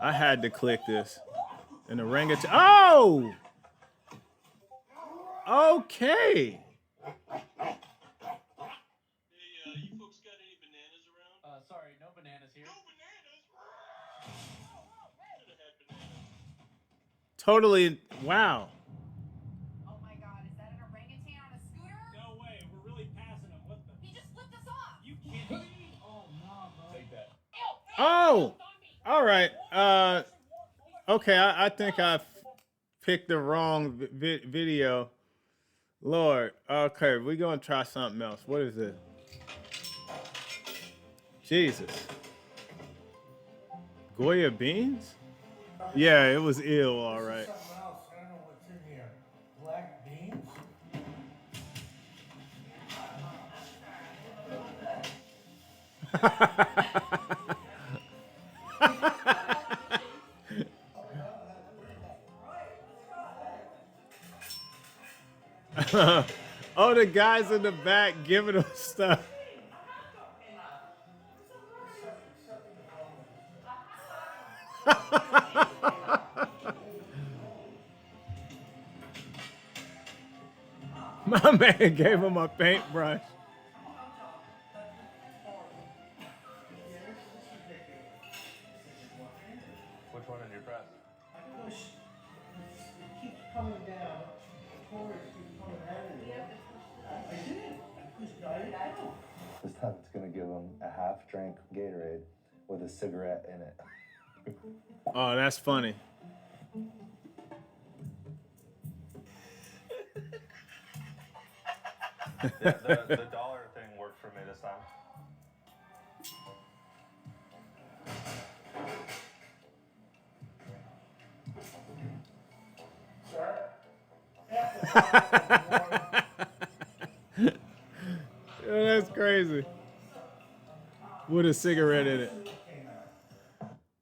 I had to click this. An orangutan. Oh! Okay. You folks got any bananas around? Sorry, no bananas here. No bananas? Should have had bananas. Totally. Wow. Oh my god, is that an orangutan on a scooter? No way, we're really passing him. What the? He just flipped us off. You kidding me? Oh, nah, bro. Take that. Oh. All right. Okay. I think I picked the wrong video. Lord. Okay. We're going to try something else. What is this? Jesus. Goya beans? Yeah, it was ill, all right. Something else. I don't know what's in here. Black beans? Oh, the guys in the back giving them stuff. My man gave him a paintbrush. Which one in your press? I push. It keeps coming down. The corners keep coming out of me. I did. I pushed it down. This time it's gonna give him a half drink Gatorade with a cigarette in it. Oh, that's funny. Yeah, the dollar thing worked for me this time. Yeah, that's crazy. With a cigarette in it.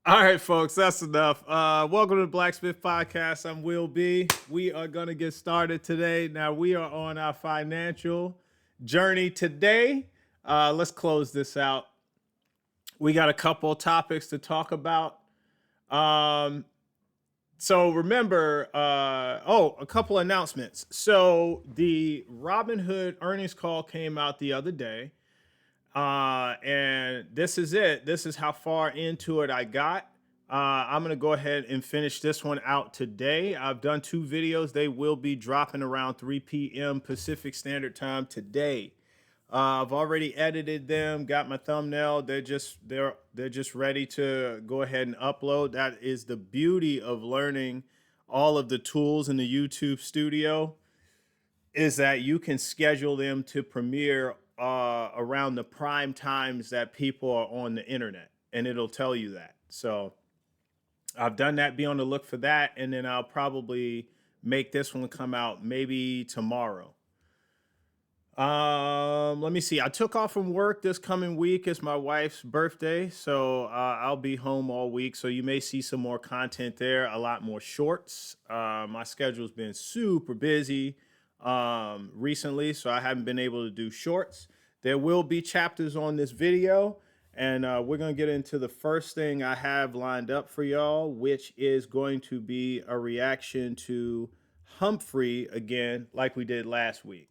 All right, folks, that's enough. Welcome to the Blacksmith Podcast. I'm Will B. We are going to get started today. Now, we are on our financial journey today. Let's close this out. We got a couple of topics to talk about. So remember, a couple announcements. So the Robinhood earnings call came out the other day. And this is it. This is how far into it I got. I'm going to go ahead and finish this one out today. I've done 2 videos. They will be dropping around 3 p.m. Pacific Standard Time today. I've already edited them, got my thumbnail. They're just ready to go ahead and upload. That is the beauty of learning all of the tools in the YouTube studio, is that you can schedule them to premiere around the prime times that people are on the internet, and it'll tell you that. So I've done that. Be on the look for that, and then I'll probably make this one come out maybe tomorrow. Let me see. I took off from work this coming week. It's my wife's birthday, so I'll be home all week. So you may see some more content there, a lot more shorts. My schedule's been super busy recently, so I haven't been able to do shorts. There will be chapters on this video, and we're going to get into the first thing I have lined up for y'all, which is going to be a reaction to Humphrey again, like we did last week.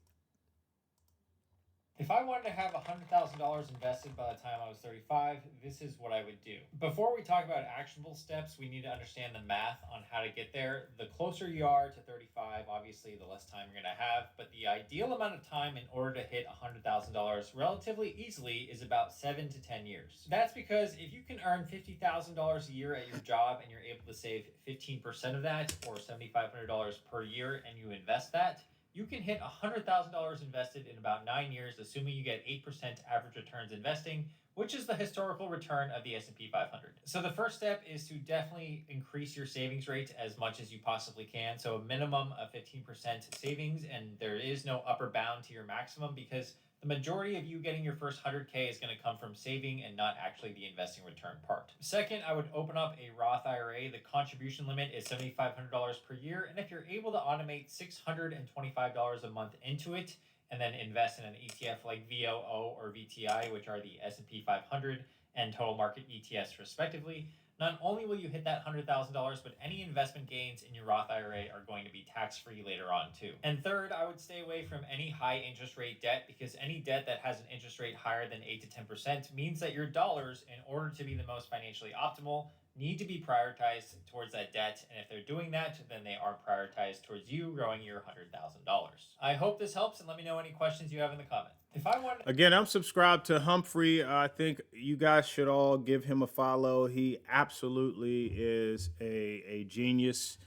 If I wanted to have $100,000 invested by the time I was 35, this is what I would do. Before we talk about actionable steps, we need to understand the math on how to get there. The closer you are to 35, obviously, the less time you're going to have. But the ideal amount of time in order to hit $100,000 relatively easily is about 7 to 10 years. That's because if you can earn $50,000 a year at your job and you're able to save 15% of that, or $7,500 per year, and you invest that, you can hit $100,000 invested in about 9 years, assuming you get 8% average returns investing, which is the historical return of the S&P 500. So the first step is to definitely increase your savings rate as much as you possibly can. So a minimum of 15% savings, and there is no upper bound to your maximum, because the majority of you getting your first 100K is going to come from saving and not actually the investing return part. Second, I would open up a Roth IRA. The contribution limit is $7,500 per year. And if you're able to automate $625 a month into it, and then invest in an ETF like VOO or VTI, which are the S&P 500 and total market ETFs respectively, Not only will you hit that $100,000, but any investment gains in your Roth IRA are going to be tax-free later on too. And third, I would stay away from any high interest rate debt, because any debt that has an interest rate higher than 8 to 10% means that your dollars, in order to be the most financially optimal, need to be prioritized towards that debt. And if they're doing that, then they are prioritized towards you growing your $100,000. I hope this helps, and let me know any questions you have in the comments. If I want Again, I'm subscribed to Humphrey. I think you guys should all give him a follow. He absolutely is a genius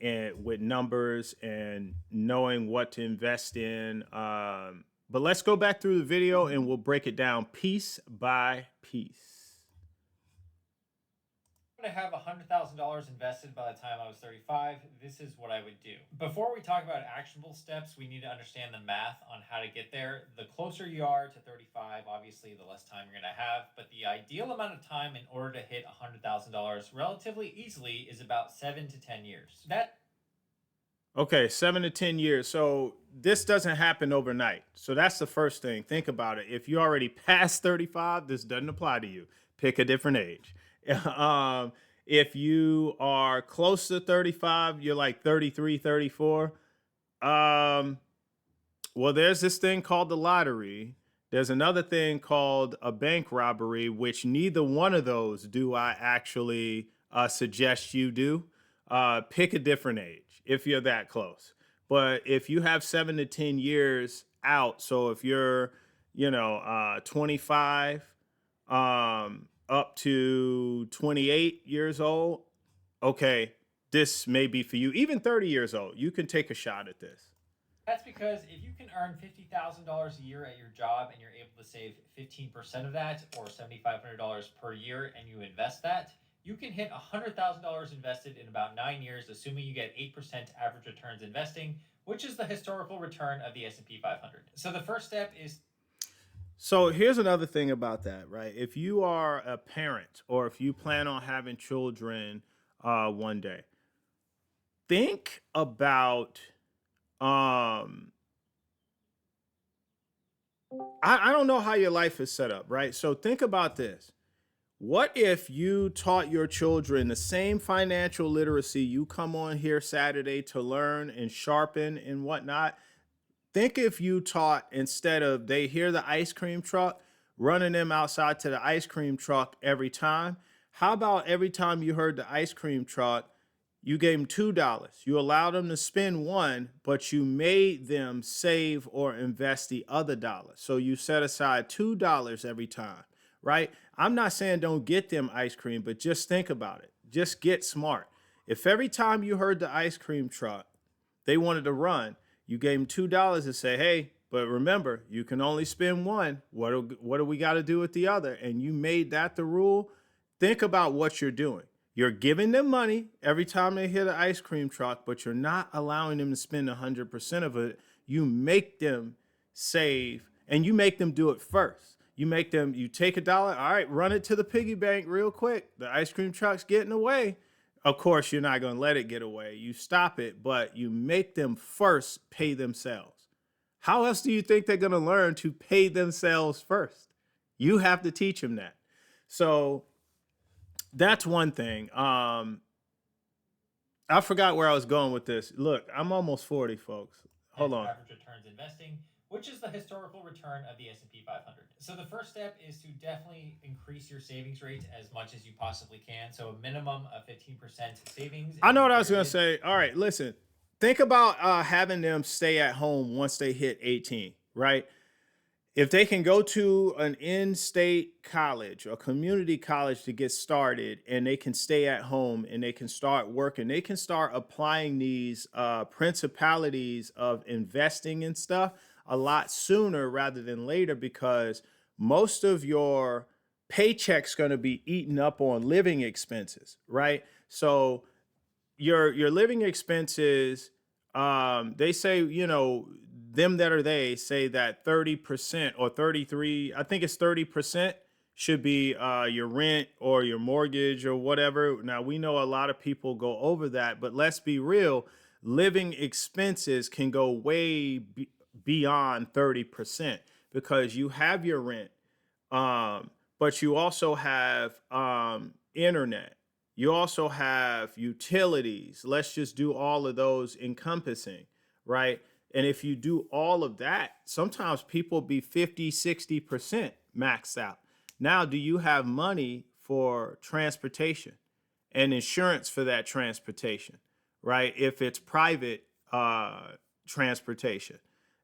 and with numbers and knowing what to invest in. But let's go back through the video and we'll break it down piece by piece. to have $100,000 invested by the time I was 35, this is what I would do. Before we talk about actionable steps, we need to understand the math on how to get there. The closer you are to 35, obviously, the less time you're going to have. But the ideal amount of time in order to hit $100,000 relatively easily is about 7 to 10 years. Okay, 7 to 10 years. So this doesn't happen overnight. So that's the first thing. Think about it. If you're already past 35, this doesn't apply to you. Pick a different age. If you are close to 35, you're like 33, 34. Well, there's this thing called the lottery. There's another thing called a bank robbery, which neither one of those do I actually suggest you do. Pick a different age if you're that close. But if you have 7 to 10 years out, so if you're, 25, up to 28 years old, okay, this may be for you. Even 30 years old, you can take a shot at this. That's because if you can earn $50,000 a year at your job and you're able to save 15% of that, or $7,500 per year, and you invest that, you can hit $100,000 invested in about 9 years, assuming you get 8% average returns investing, which is the historical return of the S&P 500. So the first step is... So here's another thing about that, right? If you are a parent or if you plan on having children one day, think about, I don't know how your life is set up, right? So think about this. What if you taught your children the same financial literacy you come on here Saturday to learn and sharpen and whatnot? Think if you taught, instead of they hear the ice cream truck, running them outside to the ice cream truck every time. How about every time you heard the ice cream truck, you gave them $2. You allowed them to spend $1, but you made them save or invest the other $1. So you set aside $2 every time, right? I'm not saying don't get them ice cream, but just think about it. Just get smart. If every time you heard the ice cream truck, they wanted to run, you gave them $2 and say, hey, but remember, you can only spend $1. What do we got to do with the other? And you made that the rule. Think about what you're doing. You're giving them money every time they hit an ice cream truck, but you're not allowing them to spend 100% of it. You make them save, and you make them do it first. You take $1, all right, run it to the piggy bank real quick. The ice cream truck's getting away. Of course, you're not going to let it get away. You stop it, but you make them first pay themselves. How else do you think they're going to learn to pay themselves first? You have to teach them that. So that's one thing. I forgot where I was going with this. Look, I'm almost 40, folks. Hold on. Average returns investing, which is the historical return of the S&P 500. So the first step is to definitely increase your savings rate as much as you possibly can. So a minimum of 15% savings. I know what I was going to say. All right, listen. Think about having them stay at home once they hit 18, right? If they can go to an in-state college or community college to get started, and they can stay at home and they can start working, they can start applying these principalities of investing and stuff a lot sooner rather than later, because most of your paycheck's going to be eaten up on living expenses, right? So your living expenses, they say, them that are they say that 30% or 33, I think it's 30% should be your rent or your mortgage or whatever. Now, we know a lot of people go over that, but let's be real, living expenses can go way beyond 30%, because you have your rent, but you also have internet, You also have utilities. Let's just do all of those encompassing, right? And if you do all of that, sometimes people be 50, 60% maxed out. Now, do you have money for transportation and insurance for that transportation, right? If it's private transportation,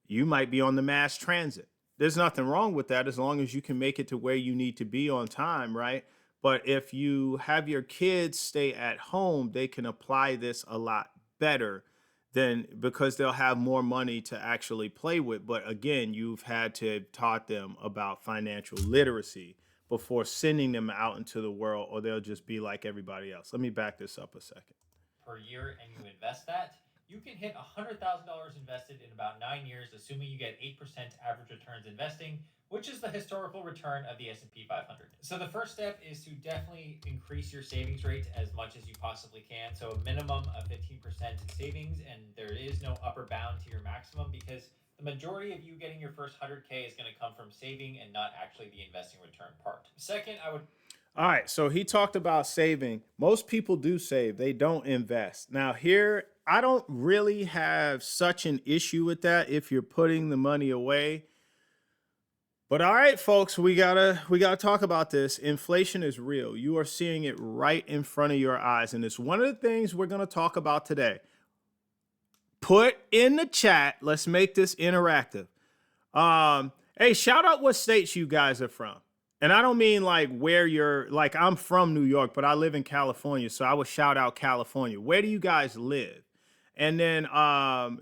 you might be on the mass transit. There's nothing wrong with that as long as you can make it to where you need to be on time, right? But if you have your kids stay at home, they can apply this a lot better than because they'll have more money to actually play with. But again, you've had to have taught them about financial literacy before sending them out into the world, or they'll just be like everybody else. Let me back this up a second. Per year and you invest that, you can hit $100,000 invested in about 9 years, assuming you get 8% average returns investing, which is the historical return of the S&P 500. So the first step is to definitely increase your savings rate as much as you possibly can. So a minimum of 15% savings, and there is no upper bound to your maximum because the majority of you getting your first 100K is going to come from saving and not actually the investing return part. Second, I would All right, so he talked about saving. Most people do save, they don't invest. Now, here, I don't really have such an issue with that if you're putting the money away. But all right, folks, we gotta talk about this. Inflation is real. You are seeing it right in front of your eyes, and it's one of the things we're gonna talk about today. Put in the chat. Let's make this interactive. Hey, shout out what states you guys are from. And I don't mean like where you're like I'm from New York, but I live in California, so I would shout out California. Where do you guys live? And then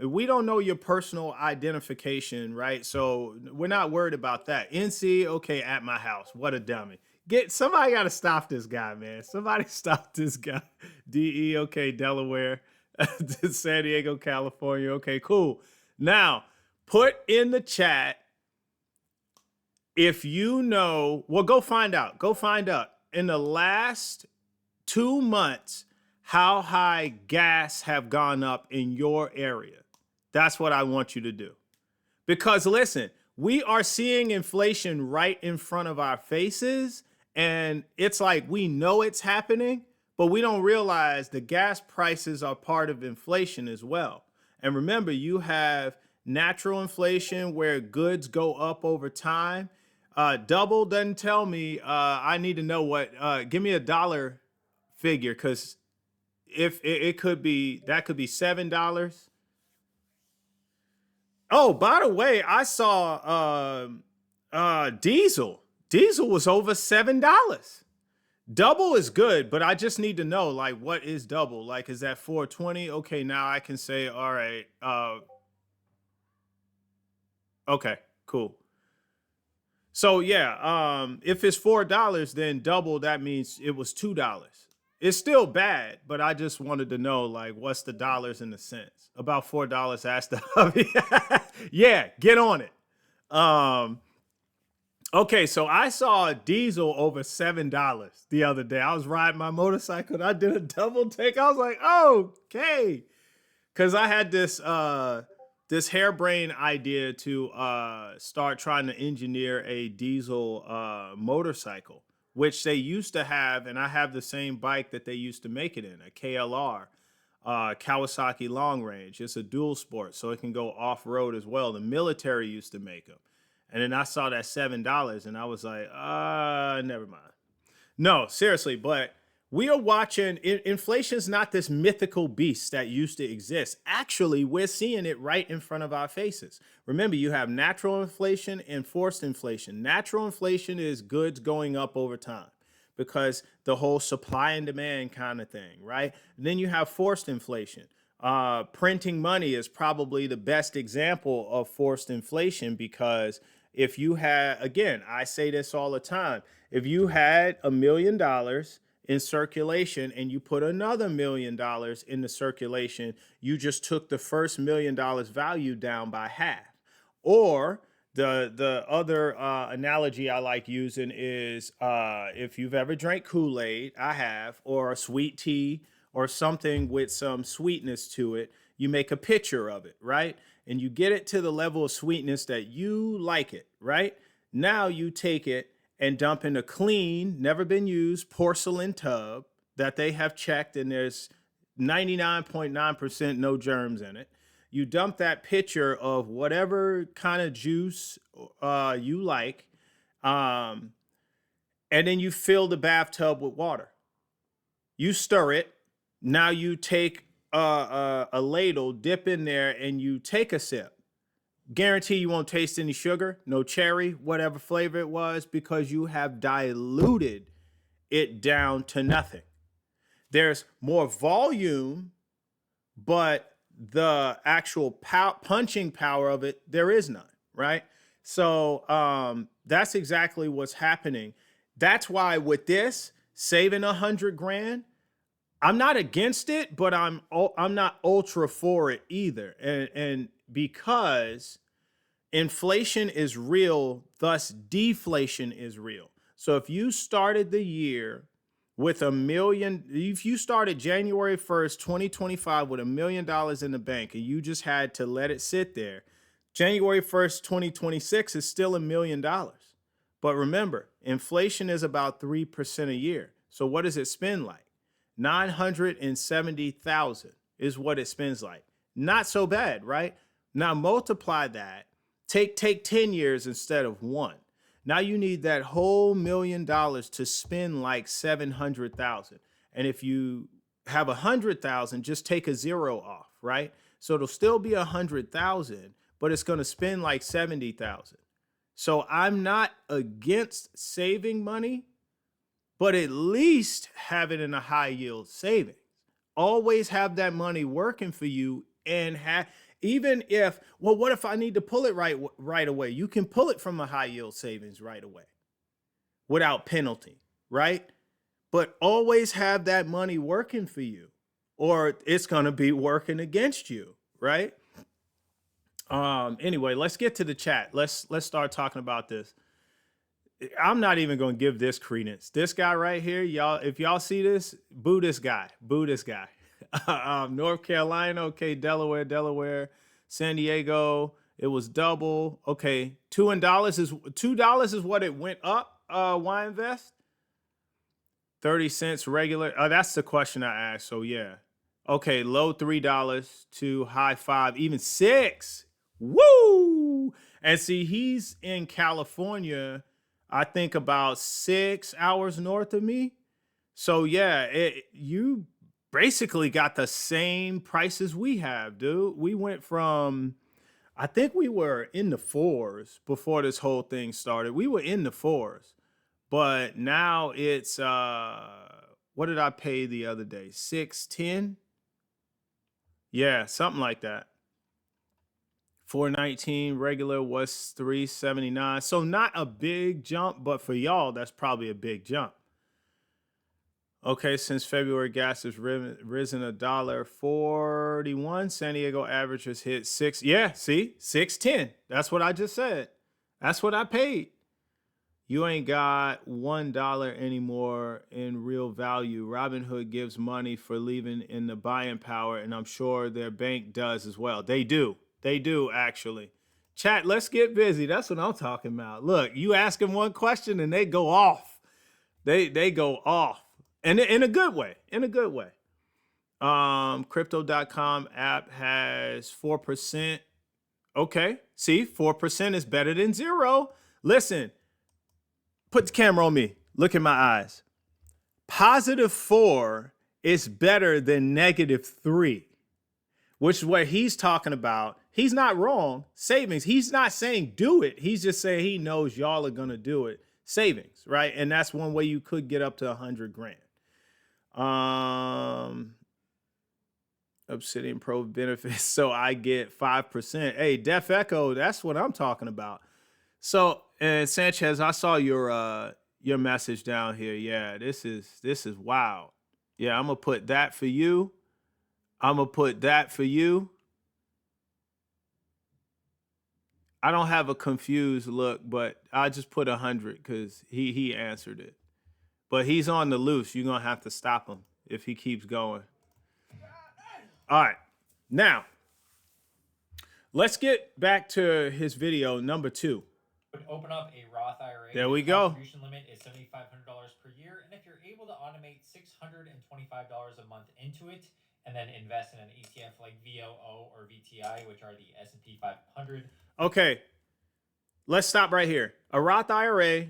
we don't know your personal identification, right? So we're not worried about that. NC, okay, at my house. What a dummy. Get somebody got to stop this guy, man. Somebody stop this guy. DE, okay, Delaware. San Diego, California. Okay, cool. Now, put in the chat if you know, well, go find out. Go find out in the last 2 months how high gas have gone up in your area. That's what I want you to do. Because listen, we are seeing inflation right in front of our faces, and it's like we know it's happening, but we don't realize the gas prices are part of inflation as well. And remember, you have natural inflation where goods go up over time. Double doesn't tell me. I need to know what. Give me a dollar figure, because if it could be, that could be $7. Oh, by the way, I saw diesel. Diesel was over $7. Double is good, but I just need to know, like, what is double? Like, is that 420? Okay, now I can say, all right. Okay, cool. So yeah, if it's $4, then double, that means it was $2. It's still bad, but I just wanted to know, like, what's the dollars and the cents? About $4. Ask the hubby. Yeah, get on it. Okay, so I saw a diesel over $7 the other day. I was riding my motorcycle and I did a double take. I was like, okay. Because I had this harebrained idea to start trying to engineer a diesel motorcycle, which they used to have, and I have the same bike that they used to make it in, a KLR, Kawasaki Long Range. It's a dual sport, so it can go off-road as well. The military used to make them. And then I saw that $7 and I was like, never mind. No, seriously, but we are watching, inflation's not this mythical beast that used to exist. Actually, we're seeing it right in front of our faces. Remember, you have natural inflation and forced inflation. Natural inflation is goods going up over time because the whole supply and demand kind of thing, right? And then you have forced inflation. Printing money is probably the best example of forced inflation because if you had, again, I say this all the time, if you had $1 million in circulation and you put another $1 million in the circulation, you just took the first $1 million value down by half. Or the other analogy I like using is if you've ever drank Kool-Aid, I have, or a sweet tea or something with some sweetness to it, you make a picture of it, right? And you get it to the level of sweetness that you like it, right? Now you take it and dump in a clean, never been used porcelain tub, that they have checked and there's 99.9% no germs in it. You dump that pitcher of whatever kind of juice you like, um, and then you fill the bathtub with water. You stir it. Now you take a ladle, dip in there, and you take a sip. Guarantee you won't taste any sugar, no cherry, whatever flavor it was, because you have diluted it down to nothing. There's more volume, but the actual punching power of it, there is none, right? So that's exactly what's happening. That's why with this, saving 100 grand, I'm not against it, but I'm not ultra for it either. And because inflation is real, thus deflation is real. So if you started the year with if you started January 1st, 2025 with $1 million in the bank and you just had to let it sit there, January 1st, 2026 is still $1 million. But remember, inflation is about 3% a year. So what does it spend like? 970,000 is what it spends like. Not so bad, right? Now multiply that. Take 10 years instead of one. Now you need that whole $1 million to spend like 700,000. And if you have 100,000, just take a zero off, right? So it'll still be 100,000, but it's going to spend like 70,000. So I'm not against saving money, but at least have it in a high yield savings. Always have that money working for you, and even if, well, what if I need to pull it right away? You can pull it from a high yield savings right away without penalty, right? But always have that money working for you, or it's going to be working against you, right? Anyway, let's get to the chat. Let's start talking about this. I'm not even going to give this credence. This guy right here, y'all, if y'all see this, boo this guy. North Carolina, okay, Delaware, San Diego, it was double. Okay, $2 is what it went up, Wine Invest. 30 cents regular. That's the question I asked. So yeah. Okay, low $3 to high $5, even $6. Woo! And see, he's in California, I think about 6 hours north of me. So yeah, you basically got the same prices we have, dude. We went from, I think we were in the 4s before this whole thing started. We were in the 4s, but now it's, what did I pay the other day? 610? Yeah, something like that. 419 regular was 379. So not a big jump, but for y'all, that's probably a big jump. Okay, since February, gas has risen $1.41. San Diego average has hit 6. Yeah, see, 610. That's what I just said. That's what I paid. You ain't got $1 anymore in real value. Robinhood gives money for leaving in the buying power, and I'm sure their bank does as well. They do. They do, actually. Chat, let's get busy. That's what I'm talking about. Look, you ask them one question and they go off. They go off. And in a good way. In a good way. Crypto.com app has 4%. Okay. See, 4% is better than 0. Listen, put the camera on me. Look in my eyes. +4 is better than -3, which is what he's talking about. He's not wrong. Savings. He's not saying do it. He's just saying he knows y'all are going to do it. Savings, right? And that's one way you could get up to 100 grand. Obsidian Pro benefits, so I get 5%. Hey, Def Echo, that's what I'm talking about. So, and Sanchez, I saw your message down here. Yeah, this is wild. Yeah, I'm gonna put that for you. I'm gonna put that for you. I don't have a confused look, but I just put 100 because he answered it. But he's on the loose. You're gonna have to stop him if he keeps going. All right, now let's get back to his video number 2. Would open up a Roth IRA. There we The go. Contribution limit is $7,500 per year, and if you're able to automate $625 a month into it and then invest in an ETF like VOO or VTI, which are the S&P 500. Okay, let's stop right here. A Roth IRA,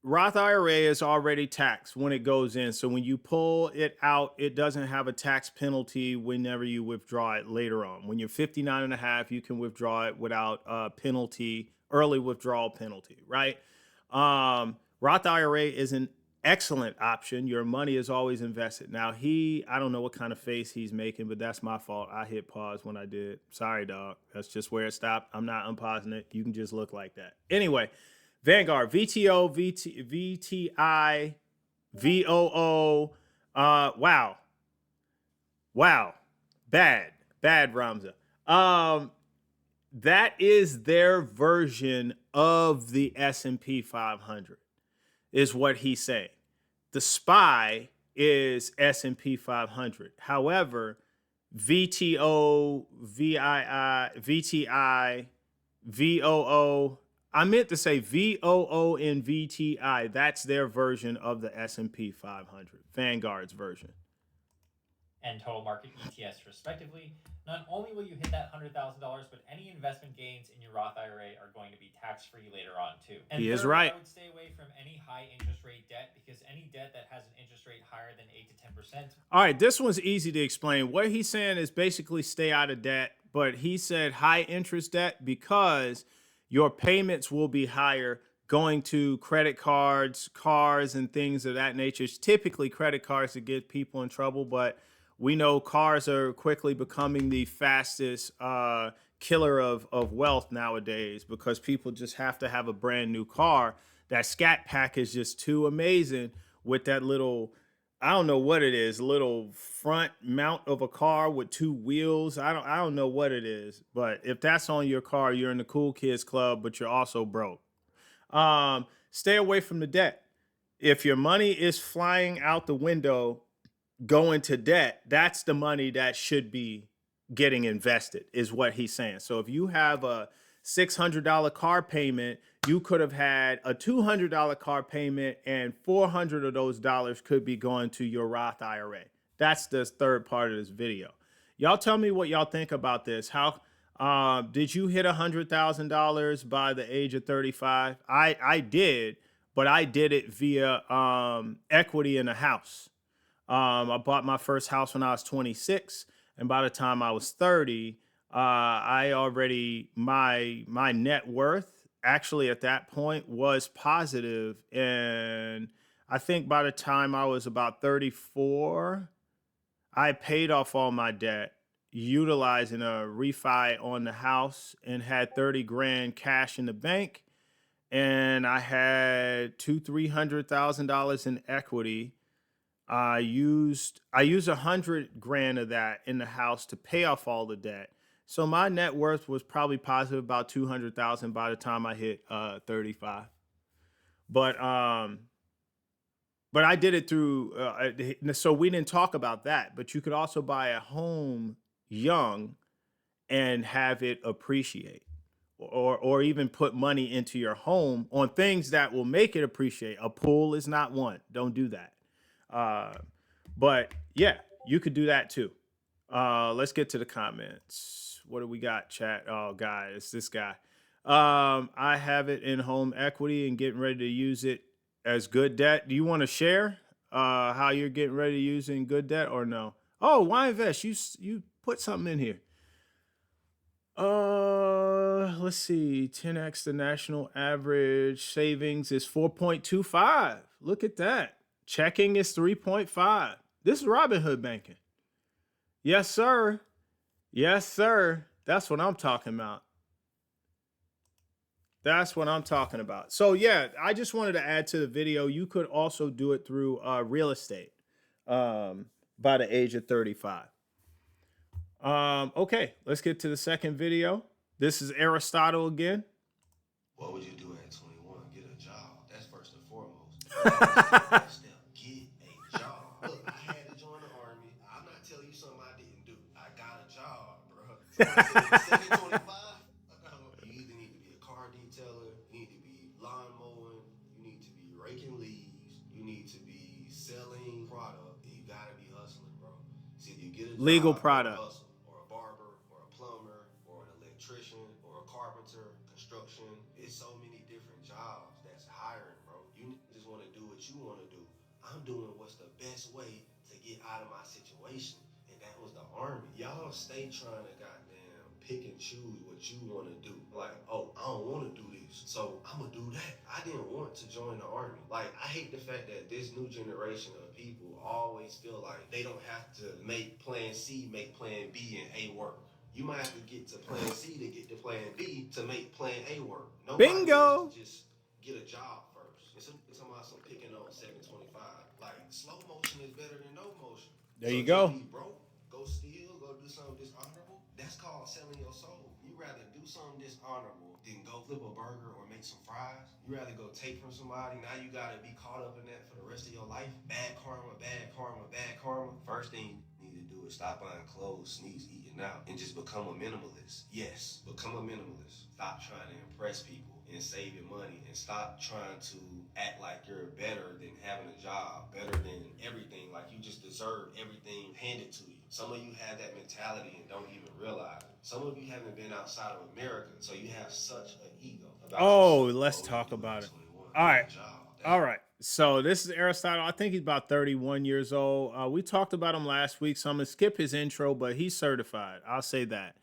Roth IRA is already taxed when it goes in. So when you pull it out, it doesn't have a tax penalty whenever you withdraw it later on. When you're 59 and a half, you can withdraw it without a penalty, early withdrawal penalty, right? Roth IRA is an excellent option. Your money is always invested. Now, I don't know what kind of face he's making, but that's my fault. I hit pause when I did. Sorry, dog. That's just where it stopped. I'm not unpausing it. You can just look like that. Anyway, Vanguard, VTO, VTI, VOO. Wow. Bad, Ramza. That is their version of the S&P 500, is what he's saying. The SPY is S&P 500. However, VTO, VTI, VOO. I meant to say VOO and VTI. That's their version of the S&P 500, Vanguard's version. And total market ETFs, respectively. Not only will you hit that $100,000, but any investment gains in your Roth IRA are going to be tax-free later on, too. And he is right. I would stay away from any high interest rate debt, because any debt that has an interest rate higher than 8 to 10%. All right, this one's easy to explain. What he's saying is basically stay out of debt, but he said high interest debt because your payments will be higher going to credit cards, cars, and things of that nature. It's typically credit cards that get people in trouble, but we know cars are quickly becoming the fastest killer of wealth nowadays, because people just have to have a brand new car. That Scat Pack is just too amazing with that little, I don't know what it is, little front mount of a car with 2 wheels. I don't know what it is, but if that's on your car, you're in the cool kids club, but you're also broke. Stay away from the debt. If your money is flying out the window, going to debt, that's the money that should be getting invested, is what he's saying. So if you have a $600 car payment, you could have had a $200 car payment, and $400 of those dollars could be going to your Roth IRA. That's the third part of this video. Y'all tell me what y'all think about this. How did you hit $100,000 by the age of 35? I did, but I did it via equity in a house. I bought my first house when I was 26, and by the time I was 30, my net worth actually at that point was positive. And I think by the time I was about 34, I paid off all my debt, utilizing a refi on the house, and had 30 grand cash in the bank. And I had $300,000 in equity. I used 100 grand of that in the house to pay off all the debt. So my net worth was probably positive about 200,000 by the time I hit 35. But I did it through. So we didn't talk about that. But you could also buy a home young and have it appreciate, or even put money into your home on things that will make it appreciate. A pool is not one. Don't do that. But yeah, you could do that too. Let's get to the comments. What do we got, chat? Oh, guys, it's this guy. I have it in home equity and getting ready to use it as good debt. Do you want to share how you're getting ready to use it in good debt, or no? Oh, why invest? You put something in here. Let's see. 10x the national average savings is 4.25. Look at that. Checking is 3.5. This is Robinhood banking. Yes, sir. Yes, sir. That's what I'm talking about. That's what I'm talking about. So yeah, I just wanted to add to the video. You could also do it through real estate by the age of 35. Okay, let's get to the second video. This is Aristotle again. What would you do at 21? Get a job. That's first and foremost. Next step, get a job. Look, I had to join the army. I'm not telling you something I didn't do. I got a job, bro. Somebody said 25. You either need to be a car detailer, you need to be lawn mowing, you need to be raking leaves, you need to be Legal job or a product. hustle, or a barber, or a plumber, or an electrician, or a carpenter, construction. It's so many different jobs that's hiring, bro. You just want to do what you want to do. I'm doing what's the best way to get out of my situation, and that was the army. Y'all stay trying to goddamn pick and choose what you want to do. Like, oh, I don't want to do this, so I'm gonna do that. I didn't want to join the army. Like, I hate the fact that this new generation of people always feel like they don't have to make plan C, make plan B, and A work. You might have to get to plan C to get to plan B to make plan A work. Nobody Bingo. needs to just get a job first. It's talking about some picking on 725. Like, slow motion is better than no motion. There So you just go. be broke, go steal, go do something dishonorable. That's called selling your soul. You rather do something dishonorable than go flip a burger or make some fries. You rather go take from somebody. Now you gotta be caught up in that for the rest of your life. Bad karma, bad karma, bad karma. First thing you need to do is stop buying clothes, sneeze, eating out, and just become a minimalist. Yes, become a minimalist. Stop trying to impress people and saving money, and stop trying to act like you're better than having a job, better than everything, like you just deserve everything handed to you. Some of you have that mentality and don't even realize it. Some of you haven't been outside of America, so you have such an ego about Oh, yourself. let's Oh, talk you do about at it. 21. All Get right. a job. All right. So this is Aristotle. I think he's about 31 years old. We talked about him last week, so I'm going to skip his intro, but he's certified. I'll say that.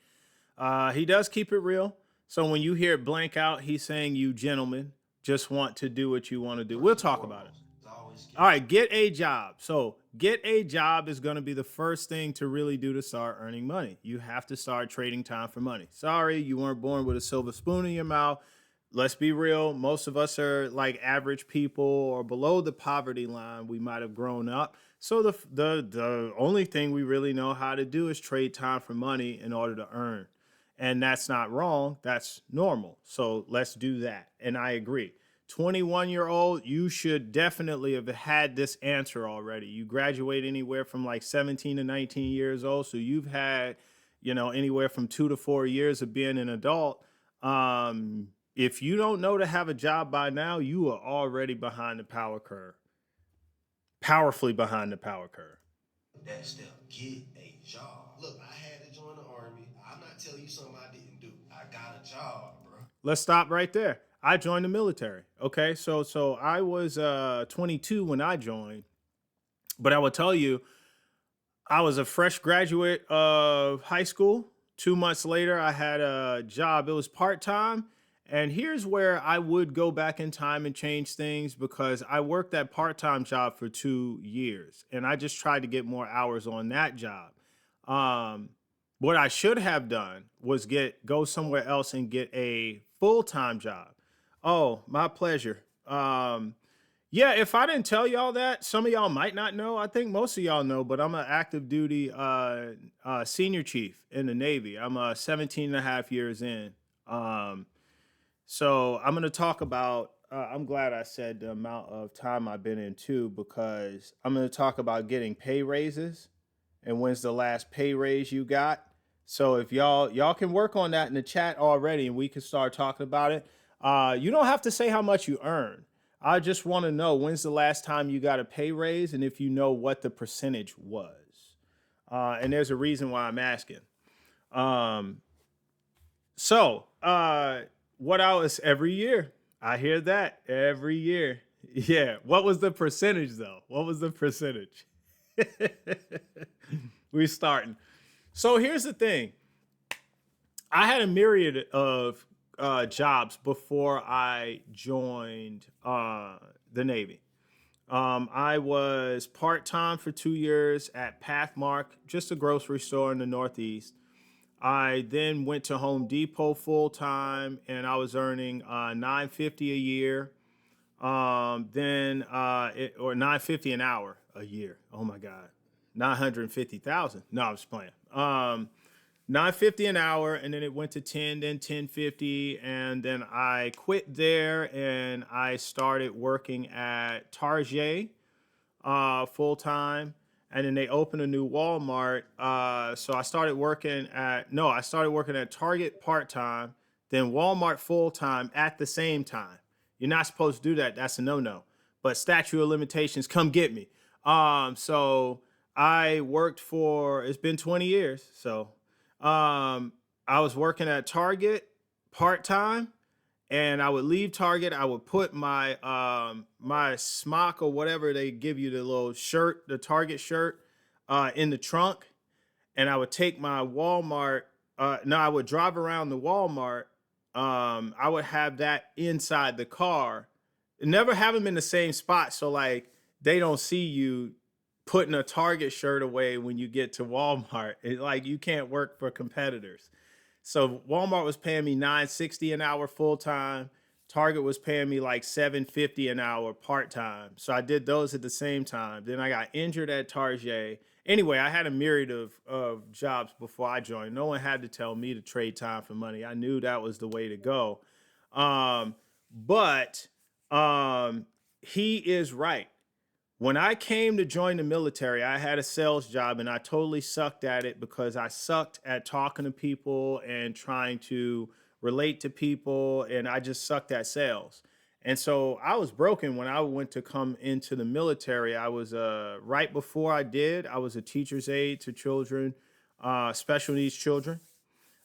He does keep it real. So when you hear it blank out, he's saying you gentlemen just want to do what you want to do. We'll talk about it. All right, get a job. So get a job is going to be the first thing to really do to start earning money. You have to start trading time for money. Sorry, you weren't born with a silver spoon in your mouth. Let's be real. Most of us are like average people or below the poverty line. We might have grown up. So the only thing we really know how to do is trade time for money in order to earn. And that's not wrong. That's normal. So let's do that. And I agree. 21-year-old, you should definitely have had this answer already. You graduate anywhere from like 17 to 19 years old. So you've had, anywhere from 2 to 4 years of being an adult. If you don't know to have a job by now, you are already behind the power curve. Powerfully behind the power curve. That step, get a job. Look, I had to join the army. I'm not telling you something I didn't do. I got a job, bro. Let's stop right there. I joined the military. Okay, so I was 22 when I joined, but I will tell you, I was a fresh graduate of high school. 2 months later, I had a job. It was part-time. And here's where I would go back in time and change things, because I worked that part-time job for 2 years and I just tried to get more hours on that job. What I should have done was go somewhere else and get a full-time job. Oh, my pleasure. Yeah, if I didn't tell y'all that, some of y'all might not know. I think most of y'all know, but I'm an active duty senior chief in the Navy. I'm 17 and a half years in. So I'm going to talk about, I'm glad I said the amount of time I've been in too, because I'm going to talk about getting pay raises and when's the last pay raise you got. So if y'all can work on that in the chat already and we can start talking about it. You don't have to say how much you earn. I just want to know when's the last time you got a pay raise and if you know what the percentage was. And there's a reason why I'm asking. What else every year? I hear that every year. Yeah. What was the percentage though? What was the percentage? We're starting. So here's the thing. I had a myriad of jobs before I joined the Navy. I was part-time for 2 years at Pathmark, just a grocery store in the Northeast. I then went to Home Depot full time, and I was earning $950 a year. Or $950 an hour a year. Oh my God, 950,000. No, I was playing. $950 an hour, and then it went to 10, then 1050, and then I quit there and I started working at Target full time. And then they opened a new Walmart. So I started working at Target part-time, then Walmart full-time at the same time. You're not supposed to do that. That's a no-no. But statute of limitations, come get me. So I worked for, it's been 20 years. So I was working at Target part time, and I would leave Target. I would put my my smock or whatever they give you, the little shirt, the Target shirt, in the trunk, and I would take my Walmart. No, I would drive around the Walmart. I would have that inside the car. Never have them in the same spot, so like they don't see you putting a Target shirt away when you get to Walmart. Like you can't work for competitors. So Walmart was paying me 960 an hour full time. Target was paying me like 750 an hour part time. So I did those at the same time. Then I got injured at Target. Anyway, I had a myriad of jobs before I joined. No one had to tell me to trade time for money. I knew that was the way to go. But he is right. When I came to join the military, I had a sales job and I totally sucked at it because I sucked at talking to people and trying to relate to people. And I just sucked at sales. And so I was broken when I went to come into the military. I was right before I was a teacher's aide to children, special needs children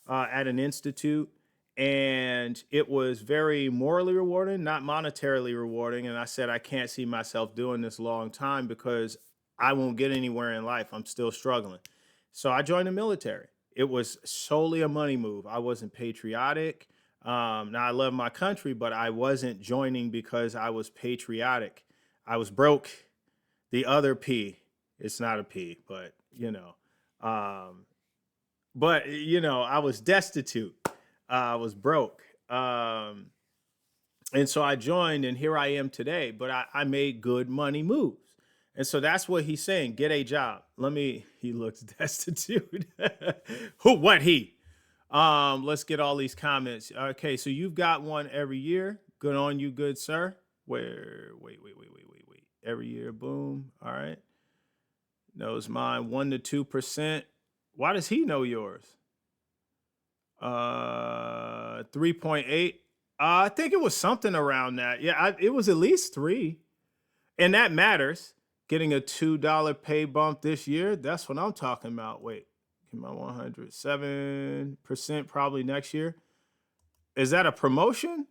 at an institute. And it was very morally rewarding, not monetarily rewarding. And I said, I can't see myself doing this long time because I won't get anywhere in life. I'm still struggling. So I joined the military. It was solely a money move. I wasn't patriotic. Now I love my country, but I wasn't joining because I was patriotic. I was broke. The other P, it's not a P, but um, I was destitute. I was broke. And so I joined, and here I am today. But I made good money moves. And so that's what he's saying. Get a job. He looks destitute. Who, what he? Let's get all these comments. Okay, so you've got one every year. Good on you, good sir. Wait. Every year, boom. All right. Knows mine 1 to 2%. Why does he know yours? 3.8. I think it was something around that. Yeah, it was at least 3. And that matters. Getting a $2 pay bump this year, that's what I'm talking about. Wait, give my 107% probably next year. Is that a promotion?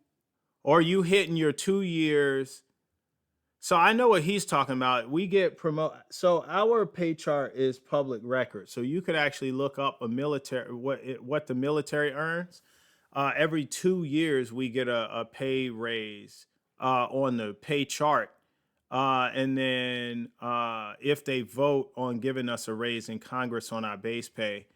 Or are you hitting your 2 years? So I know what he's talking about. We get promote. So our pay chart is public record. So you could actually look up a military what the military earns. Every 2 years we get a pay raise on the pay chart. And then if they vote on giving us a raise in Congress on our base pay,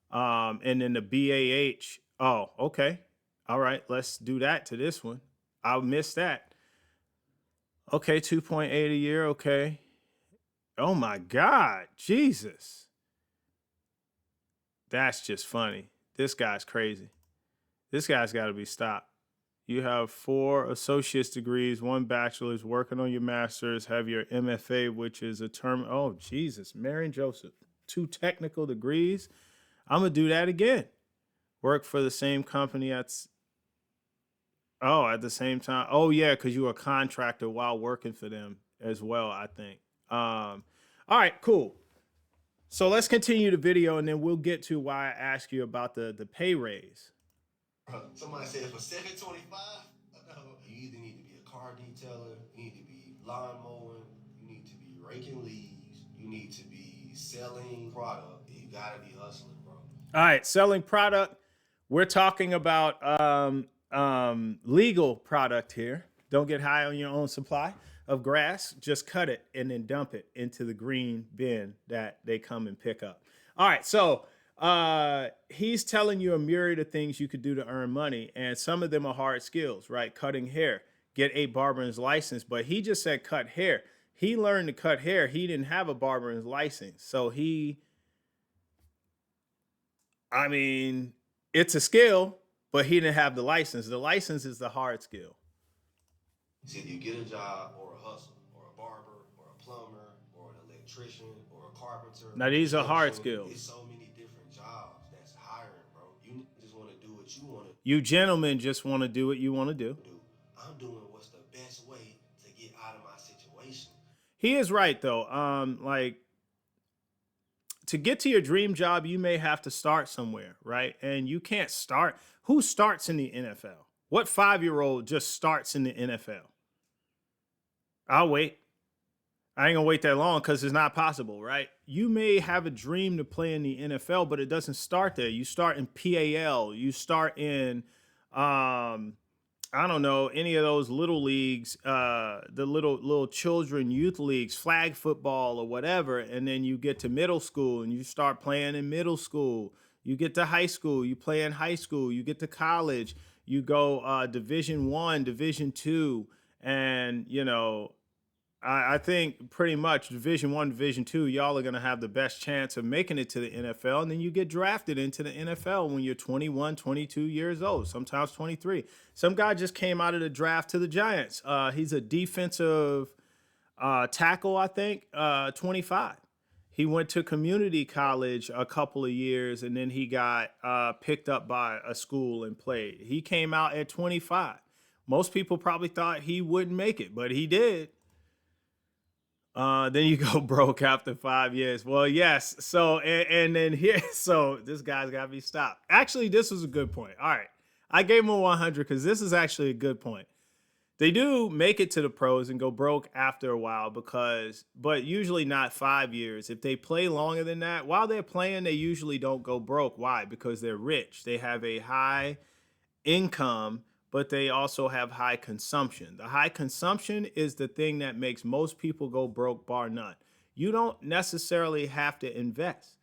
and then the BAH. Oh, okay. All right. Let's do that to this one. I'll miss that. Okay, 2.8 a year. Okay. Oh my God, Jesus. That's just funny. This guy's crazy. This guy's got to be stopped. You have 4 associate's degrees, 1 bachelor's, working on your master's, have your MFA, which is a term. Oh, Jesus, Mary and Joseph, 2 technical degrees. I'm going to do that again. Work for the same company at the same time. Oh, yeah, because you were a contractor while working for them as well, I think. All right, cool. So let's continue the video, and then we'll get to why I asked you about the pay raise. Somebody said for $7.25, no, you either need to be a car detailer, you need to be lawn mowing, you need to be raking leaves, you need to be selling product. You gotta be hustling, bro. All right, selling product. We're talking about legal product here. Don't get high on your own supply of grass. Just cut it and then dump it into the green bin that they come and pick up. All right, so he's telling you a myriad of things you could do to earn money, and some of them are hard skills, right? Cutting hair, get a barber's license, but he just said cut hair. He learned to cut hair. He didn't have a barber's license, so it's a skill, but he didn't have the license. The license is the hard skill. It's either you get a job or a hustle, or a barber, or a plumber, or an electrician, or a carpenter. Now these are hard Construction. skills. It's so many different jobs that's hiring, bro. You just want to do what you want to You gentlemen just want to do what you want to do. do. I'm doing what's the best way to get out of my situation. He is right though. to get to your dream job, you may have to start somewhere, right? And you can't start. Who starts in the NFL? What 5-year-old just starts in the NFL? I'll wait. I ain't gonna wait that long because it's not possible, right? You may have a dream to play in the NFL, but it doesn't start there. You start in PAL. You start in, I don't know, any of those little leagues, the little children youth leagues, flag football or whatever, and then you get to middle school and you start playing in middle school. You get to high school, you play in high school. You get to college, you go Division I, Division II, and I think pretty much Division I, Division II, y'all are going to have the best chance of making it to the NFL. And then you get drafted into the NFL when you're 21, 22 years old, sometimes 23. Some guy just came out of the draft to the Giants. He's a defensive tackle, I think, 25. He went to community college a couple of years, and then he got picked up by a school and played. He came out at 25. Most people probably thought he wouldn't make it, but he did. Then you go broke after 5 years. Well, yes. So, and then here, so this guy's got to be stopped. Actually, this was a good point. All right. I gave him a 100 because this is actually a good point. They do make it to the pros and go broke after a while but usually not 5 years. If they play longer than that, while they're playing, they usually don't go broke. Why? Because they're rich. They have a high income, but they also have high consumption. The high consumption is the thing that makes most people go broke, bar none. You don't necessarily have to invest.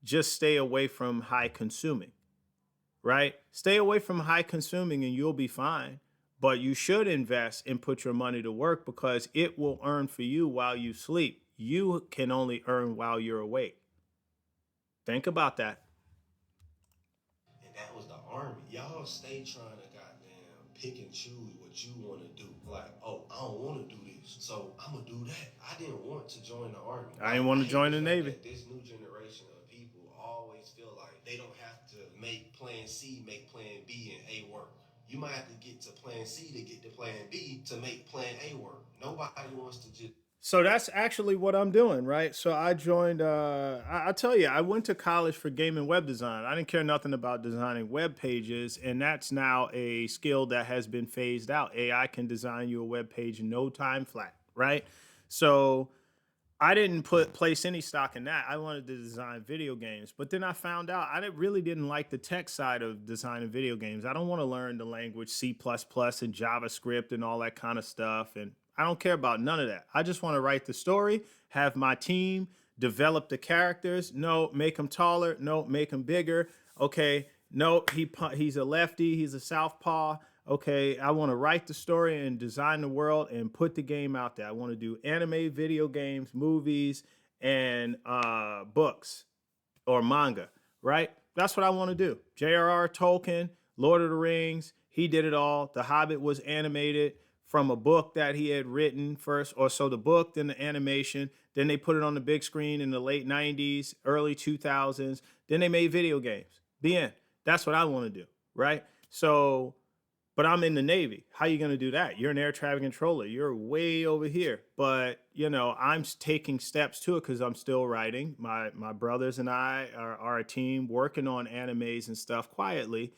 Just stay away from high consuming, right? Stay away from high consuming and you'll be fine. But you should invest and put your money to work because it will earn for you while you sleep. You can only earn while you're awake. Think about that. And that was the Army. Y'all stay trying to goddamn pick and choose what you want to do. Like, oh, I don't want to do this, so I'm going to do that. I didn't want to join the Army. I didn't want to join the Navy. This new generation of people always feel like they don't have to make plan C, make plan B, and A work. You might have to get to plan C to get to plan B to make plan A work. Nobody wants to just. So that's actually what I'm doing, right? So I joined, I tell you, I went to college for game and web design. I didn't care nothing about designing web pages, and that's now a skill that has been phased out. AI can design you a web page in no time flat, right? So I didn't place any stock in that. I wanted to design video games, but then I found out I really didn't like the tech side of designing video games. I don't want to learn the language C++ and JavaScript and all that kind of stuff, and I don't care about none of that. I just want to write the story, have my team develop the characters. No, make them taller. No, make them bigger. Okay, no, he's a lefty. He's a southpaw. Okay, I want to write the story and design the world and put the game out there. I want to do anime, video games, movies, and books or manga, right? That's what I want to do. J.R.R. Tolkien, Lord of the Rings, he did it all. The Hobbit was animated from a book that he had written first, or so the book, then the animation, then they put it on the big screen in the late 90s, early 2000s, then they made video games. The end. That's what I want to do, right? So, but I'm in the Navy. How are you going to do that? You're an air traffic controller. You're way over here. But, I'm taking steps to it because I'm still writing. My brothers and I are a team working on animes and stuff quietly.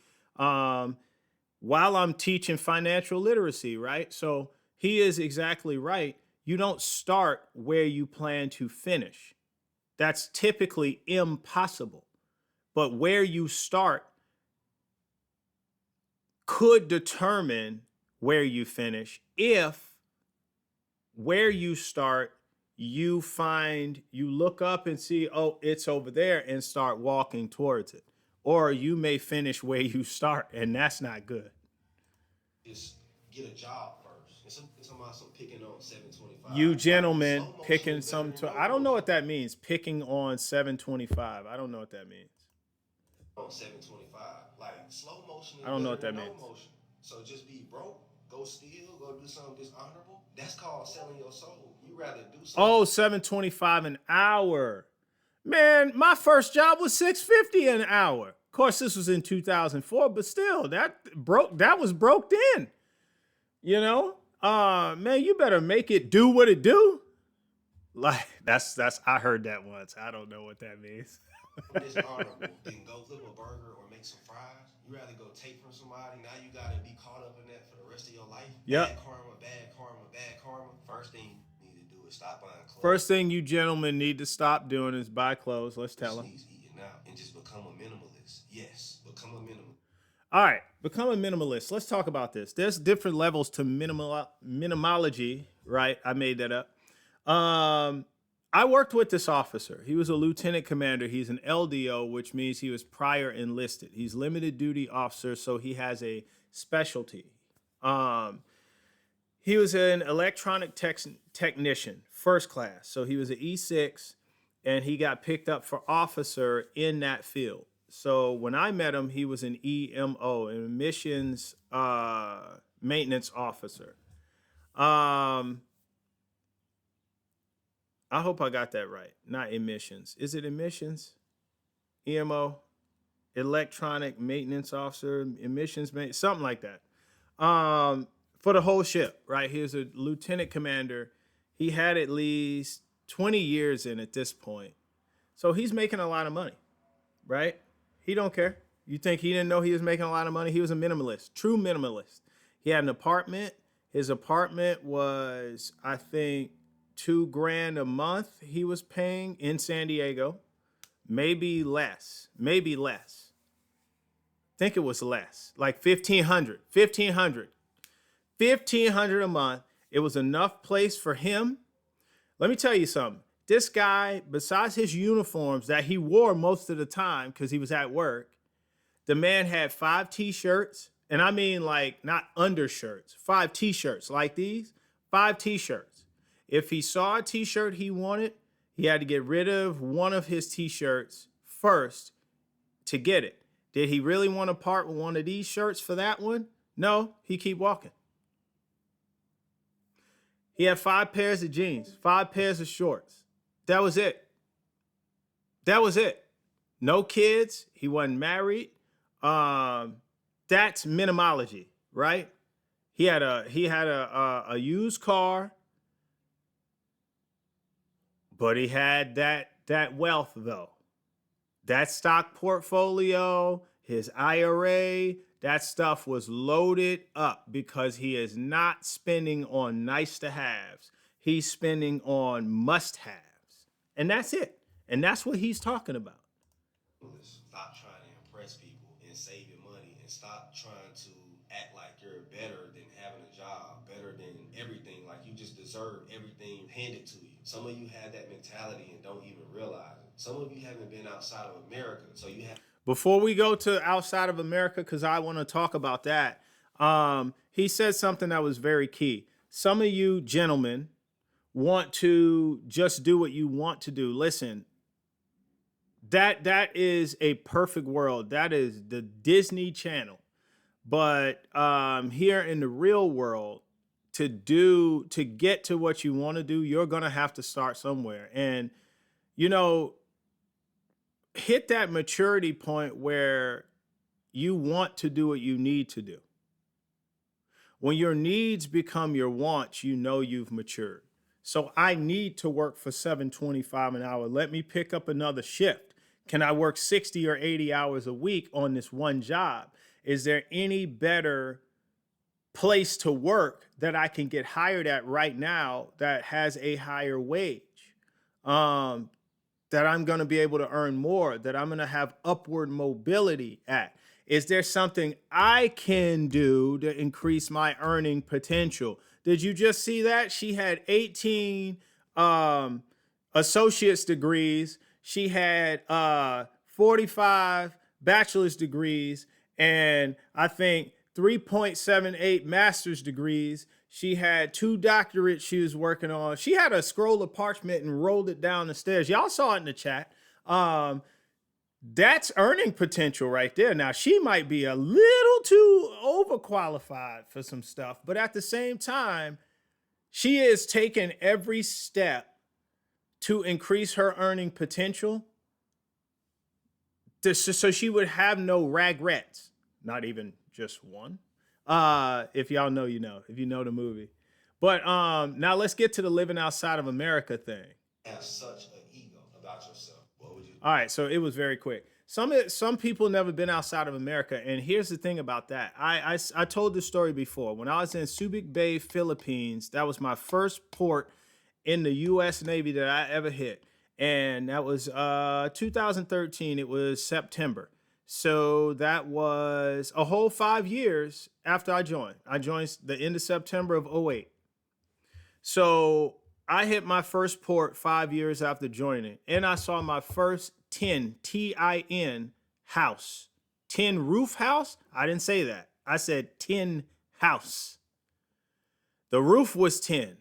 While I'm teaching financial literacy, right? So he is exactly right. You don't start where you plan to finish. That's typically impossible. But where you start could determine where you finish if where you start, you look up and see, oh, it's over there and start walking towards it. Or you may finish where you start, and that's not good. Just get a job first. And some picking on 725. You gentlemen picking some. I don't know what that means. Picking on 725. I don't know what that means. On 725, like slow motion. I don't know what that means. Motion. So just be broke, go steal, go do something dishonorable. That's called selling your soul. You rather do something. Oh, 725 an hour. Man, my first job was $650 an hour. Of course, this was in 2004, but still, that was broke then. Man, you better make it do what it do. Like, That's I heard that once. I don't know what that means. dishonorable than go flip a burger or make some fries. You rather go take from somebody. Now you gotta be caught up in that for the rest of your life. Yep. Bad karma, bad karma, bad karma. First thing you need to do is stop buying clothes. First thing you gentlemen need to stop doing is buy clothes. Let's tell them. Sneeze eating out and just become a minimalist. Yes, become a minimalist. All right, become a minimalist. Let's talk about this. There's different levels to minimology, right? I made that up. I worked with this officer. He was a lieutenant commander. He's an LDO, which means he was prior enlisted. He's limited duty officer, so he has a specialty. He was an electronic technician, first class. So he was an E6, and he got picked up for officer in that field. So when I met him, he was an EMO, an emissions maintenance officer. I hope I got that right. Not emissions. Is it emissions? EMO, electronic maintenance officer, emissions, something like that. For the whole ship, right? He was a lieutenant commander. He had at least 20 years in at this point. So he's making a lot of money, right? He don't care. You think he didn't know he was making a lot of money? He was a minimalist, true minimalist. He had an apartment. His apartment was, I think, $2,000 a month he was paying in San Diego. Maybe less. Maybe less. I think it was less. Like $1,500 a month. It was enough place for him. Let me tell you something. This guy, besides his uniforms that he wore most of the time because he was at work, the man had 5 t-shirts. And I mean like not undershirts, 5 t-shirts like these, 5 t-shirts. If he saw a t-shirt he wanted, he had to get rid of one of his t-shirts first to get it. Did he really want to part with one of these shirts for that one? No, he keep walking. He had 5 pairs of jeans, 5 pairs of shorts. That was it. That was it. No kids. He wasn't married. That's minimology, right? He had a used car, but he had that wealth though. That stock portfolio, his IRA, that stuff was loaded up because he is not spending on nice to haves. He's spending on must haves. And that's it. And that's what he's talking about. Stop trying to impress people and save your money and stop trying to act like you're better than having a job, better than everything, like you just deserve everything handed to you. Some of you have that mentality and don't even realize it. Some of you haven't been outside of America, so you have. Before we go to outside of America, because I want to talk about that, he said something that was very key. Some of you gentlemen want to just do what you want to do. Listen, that is a perfect world. That is the Disney Channel. But here in the real world, to get to what you want to do, you're gonna have to start somewhere. And hit that maturity point where you want to do what you need to do. When your needs become your wants, you've matured. So I need to work for $7.25 an hour. Let me pick up another shift. Can I work 60 or 80 hours a week on this one job? Is there any better place to work that I can get hired at right now that has a higher wage? That I'm going to be able to earn more, that I'm going to have upward mobility at? Is there something I can do to increase my earning potential? Did you just see that? She had 18 associate's degrees. She had 45 bachelor's degrees, and I think 3.78 master's degrees. She had 2 doctorates she was working on. She had a scroll of parchment and rolled it down the stairs. Y'all saw it in the chat. That's earning potential right there. Now, she might be a little too overqualified for some stuff, but at the same time, she is taking every step to increase her earning potential so she would have no regrets. Not even just one. If y'all know, you know, if you know the movie. But now let's get to the living outside of America thing. have such an ego about yourself? What would you? All right, so it was very quick. Some people never been outside of America, and here's the thing about that. I told this story before. When I was in Subic Bay, Philippines, that was my first port in the U.S. Navy that I ever hit, and that was 2013. It was September, so that was a whole 5 years after I joined. I joined the end of September of '08. So I hit my first port 5 years after joining, and I saw my first tin house. Tin roof house? I didn't say that. I said tin house. The roof was tin.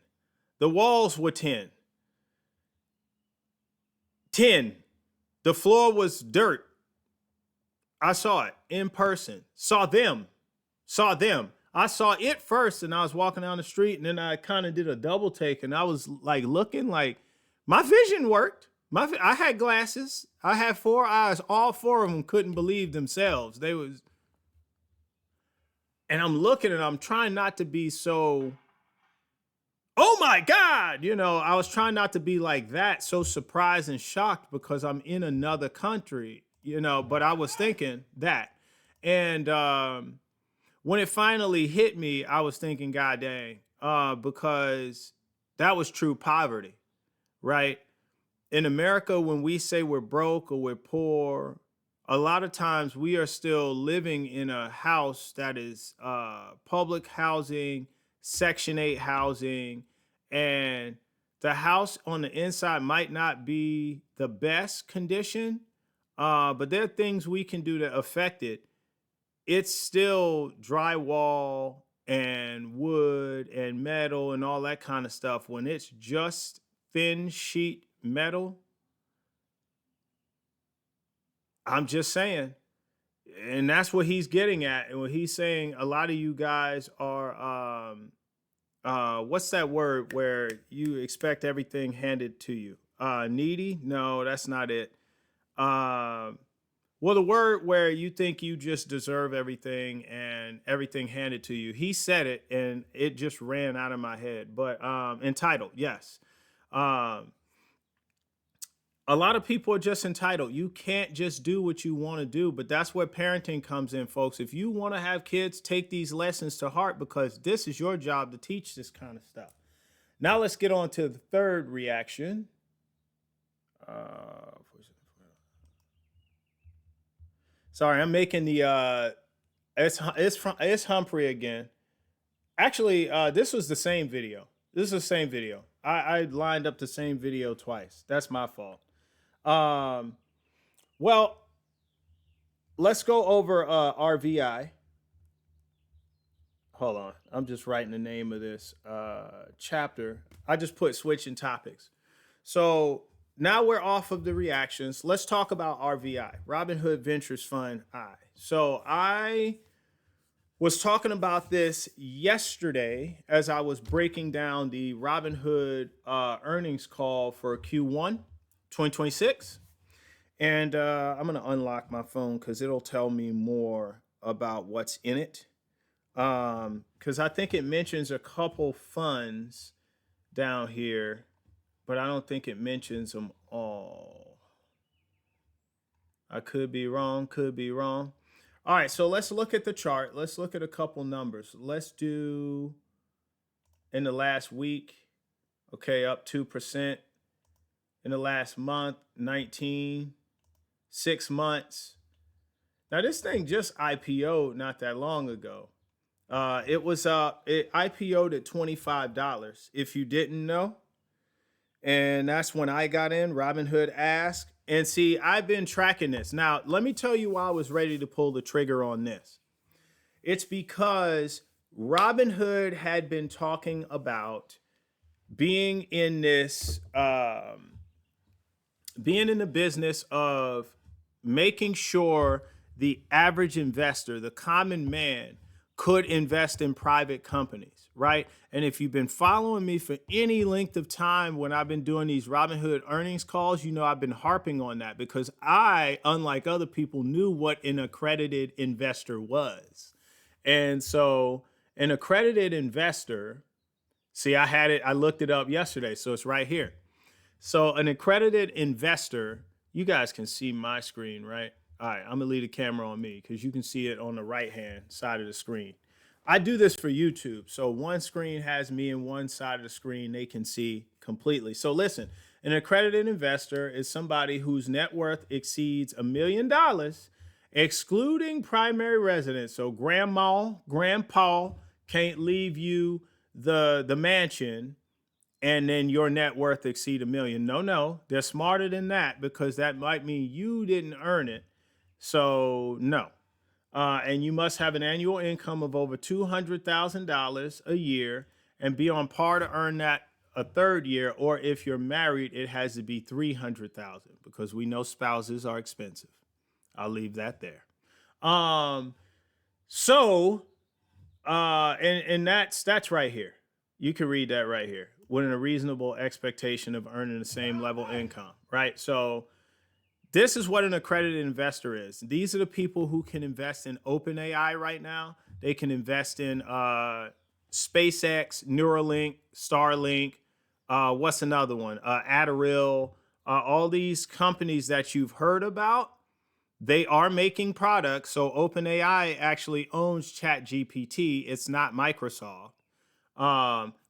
The walls were tin. Tin. The floor was dirt. I saw it in person. Saw them. I saw it first, and I was walking down the street, and then I kind of did a double take, and I was like looking like my vision worked. I had glasses. I had 4 eyes. All 4 of them couldn't believe themselves. And I'm looking, and I'm trying not to be so, oh my God, I was trying not to be like that, so surprised and shocked because I'm in another country, but I was thinking that. And when it finally hit me, I was thinking, God dang, because that was true poverty, right? In America, when we say we're broke or we're poor, a lot of times we are still living in a house that is public housing, Section 8 housing, and the house on the inside might not be the best condition, but there are things we can do to affect it. It's still drywall and wood and metal and all that kind of stuff. When it's just thin sheet metal, I'm just saying, and that's what he's getting at. And what he's saying, a lot of you guys are, what's that word where you expect everything handed to you? Needy? No, that's not it. Well, the word where you think you just deserve everything and everything handed to you. He said it and it just ran out of my head. But entitled, yes. A lot of people are just entitled. You can't just do what you want to do, but that's where parenting comes in, folks. If you want to have kids, take these lessons to heart because this is your job to teach this kind of stuff. Now let's get on to the third reaction. Sorry, I'm making the it's Humphrey again. Actually, this was the same video. This is the same video. I lined up the same video twice. That's my fault. Well, let's go over RVI. Hold on. I'm just writing the name of this chapter. I just put switching topics. So now we're off of the reactions. Let's talk about RVI, Robinhood Ventures Fund I. So I was talking about this yesterday as I was breaking down the Robinhood earnings call for Q1 2026. And I'm going to unlock my phone because it'll tell me more about what's in it. Because I think it mentions a couple funds down here, but I don't think it mentions them all. I could be wrong, All right, so let's look at the chart. Let's look at a couple numbers. Let's do in the last week, okay, up 2%. In the last month, 19, 6 months. Now this thing just IPO'd not that long ago. It IPO'd at $25 if you didn't know. And that's when I got in. Robinhood asked. And see, I've been tracking this. Now, let me tell you why I was ready to pull the trigger on this. It's because Robinhood had been talking about being in this, being in the business of making sure the average investor, the common man, could invest in private companies, right? And if you've been following me for any length of time when I've been doing these Robinhood earnings calls, you know I've been harping on that because I, unlike other people, knew what an accredited investor was. And so an accredited investor, see, I looked it up yesterday, so it's right here. So an accredited investor, you guys can see my screen, right? All right, I'm gonna leave the camera on me because you can see it on the right hand side of the screen. I do this for YouTube. So one screen has me and one side of the screen they can see completely. So listen, an accredited investor is somebody whose net worth exceeds $1 million, excluding primary residence. So grandpa can't leave you the mansion and then your net worth exceed 1 million. No, they're smarter than that because that might mean you didn't earn it. So no. And you must have an annual income of over $200,000 a year and be on par to earn that a third year. Or if you're married, it has to be 300,000 because we know spouses are expensive. I'll leave that there. And that's right here. You can read that right here. Within a reasonable expectation of earning the same level income, right? So this is what an accredited investor is. These are the people who can invest in OpenAI right now. They can invest in SpaceX, Neuralink, Starlink. What's another one? Adderall. All these companies that you've heard about, they are making products. So OpenAI actually owns ChatGPT. It's not Microsoft.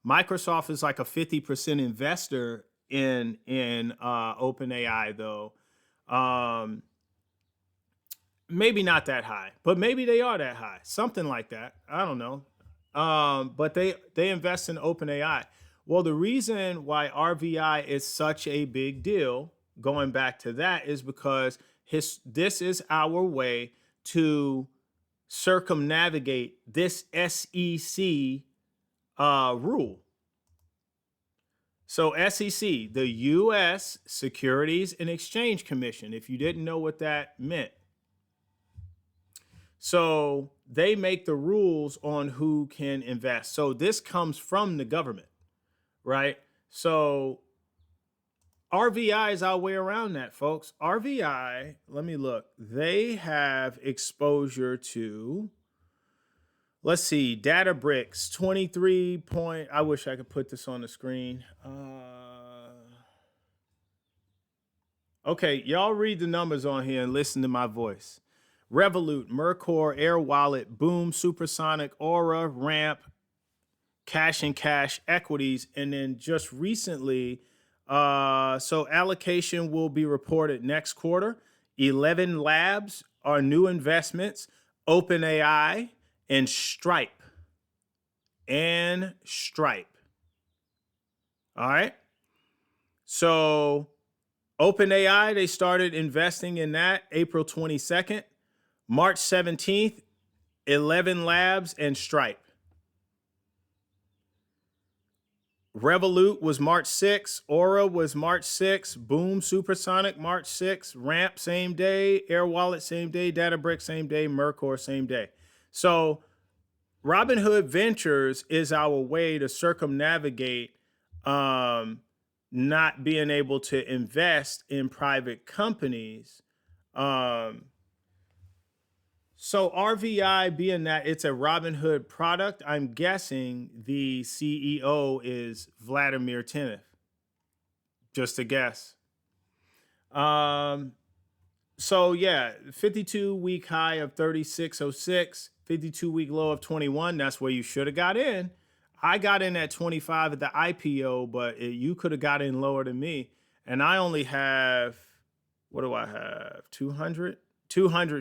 Microsoft is like a 50% investor in OpenAI, though. Maybe not that high, but maybe they are that high, something like that. I don't know. But they invest in OpenAI. Well, the reason why RVI is such a big deal, going back to that, is because this is our way to circumnavigate this SEC rule. So SEC, the U.S. Securities and Exchange Commission, if you didn't know what that meant. So they make the rules on who can invest. So this comes from the government, right? So RVI is our way around that, folks. RVI, let me look. They have exposure to, let's see, Databricks, 23 point. I wish I could put this on the screen. Okay, y'all read the numbers on here and listen to my voice. Revolut, Mercor, Air Wallet, Boom, Supersonic, Aura, Ramp, Cash and Cash, Equities, and then just recently, so allocation will be reported next quarter. 11 Labs are new investments, OpenAI, and Stripe. All right. So OpenAI, they started investing in that April 22nd. March 17th, 11 Labs and Stripe. Revolut was March 6th. Aura was March 6th. Boom, Supersonic, March 6th. Ramp, same day. Air Wallet, same day. Databricks, same day. Mercor, same day. So Robinhood Ventures is our way to circumnavigate not being able to invest in private companies. So RVI, being that it's a Robinhood product, I'm guessing the CEO is Vladimir Tenev. Just a guess. So yeah, 52-week high of 3606, 52-week low of 21. That's where you should have got in. I got in at 25 at the IPO, but you could have got in lower than me. And I only have, what do I have? 200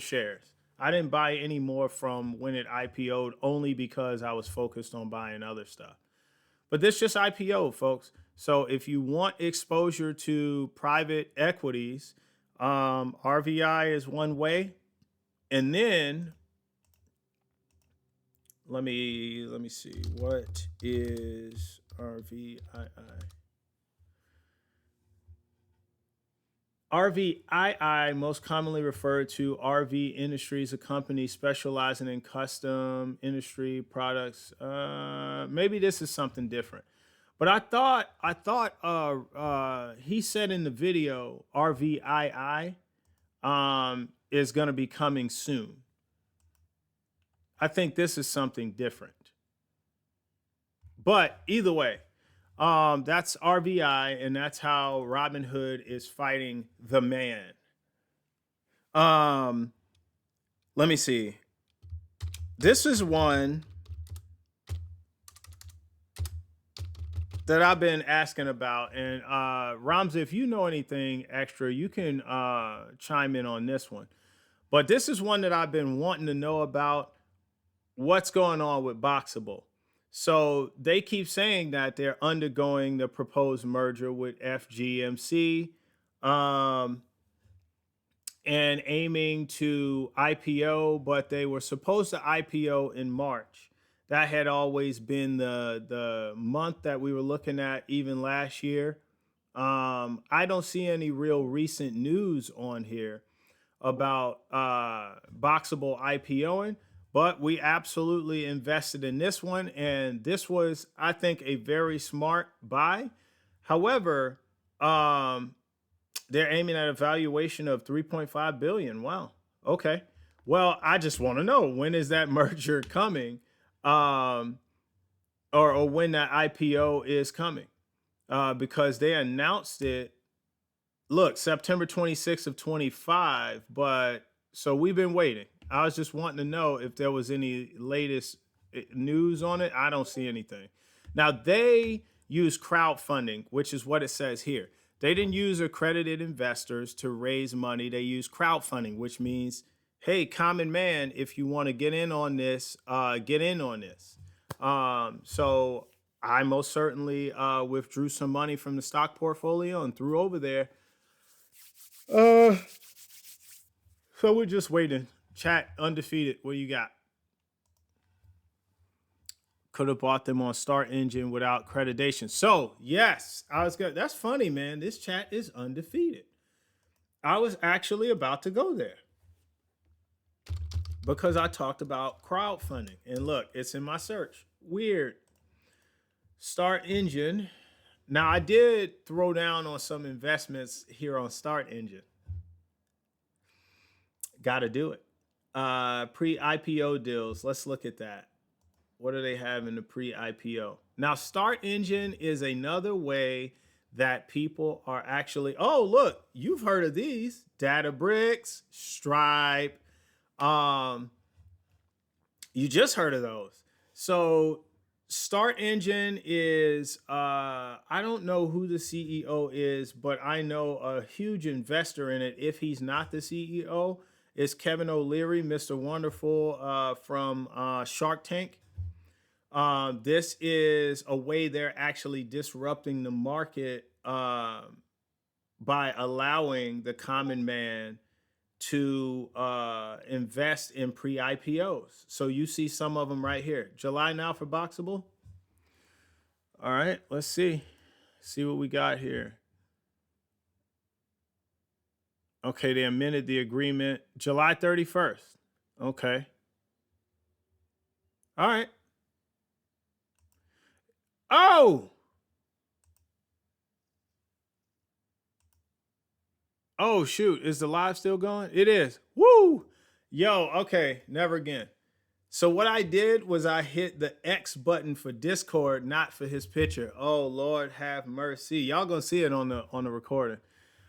shares. I didn't buy any more from when it IPO'd only because I was focused on buying other stuff. But this just IPO, folks. So if you want exposure to private equities, RVI is one way. And then let me see. What is RVII? RVII, most commonly referred to RV Industries, a company specializing in custom industry products. Maybe this is something different. But I thought he said in the video RVII is going to be coming soon. I think this is something different. But either way, That's RVI, and that's how Robinhood is fighting the man. Um, Let me see. This is one that I've been asking about. And Ramza, if you know anything extra, you can chime in on this one. But this is one that I've been wanting to know about. What's going on with Boxable? So they keep saying that they're undergoing the proposed merger with FGMC. Um, and aiming to IPO, but they were supposed to IPO in March. That had always been the month that we were looking at, even last year. I don't see any real recent news on here about Boxable IPOing, but we absolutely invested in this one, and this was, I think, a very smart buy. However, they're aiming at a valuation of 3.5 billion. Wow. Okay. Well, I just want to know, when is that merger coming? Um, or when that IPO is coming. Because they announced it, look, September 26th of 25, but so we've been waiting. I was just wanting to know if there was any latest news on it. I don't see anything. Now, they use crowdfunding, which is what it says here. They didn't use accredited investors to raise money. They use crowdfunding, which means, hey, common man, if you want to get in on this, get in on this. So I most certainly withdrew some money from the stock portfolio and threw over there. So we're just waiting. Chat, undefeated. What you got? Could have bought them on Start Engine without accreditation. So yes, I was good. That's funny, man. This chat is undefeated. I was actually about to go there because I talked about crowdfunding. And look, it's in my search. Weird. Start Engine. Now, I did throw down on some investments here on Start Engine. Got to do it. Pre-IPO deals. Let's look at that. What do they have in the pre-IPO? Now, Start Engine is another way that people are actually, oh, look, you've heard of these. Databricks, Stripe. You just heard of those. So Start Engine is, I don't know who the CEO is, but I know a huge investor in it. If he's not the CEO, is Kevin O'Leary, Mr. Wonderful from Shark Tank. This is a way they're actually disrupting the market by allowing the common man to invest in pre-IPOs. So you see some of them right here. July now for Boxable. All right, let's see. See what we got here. Okay, they amended the agreement July 31st. Okay. All right. Oh! Oh, shoot. Is the live still going? It is. Woo! Yo, okay. Never again. So what I did was I hit the X button for Discord, not for his picture. Oh, Lord have mercy. Y'all gonna see it on the recording.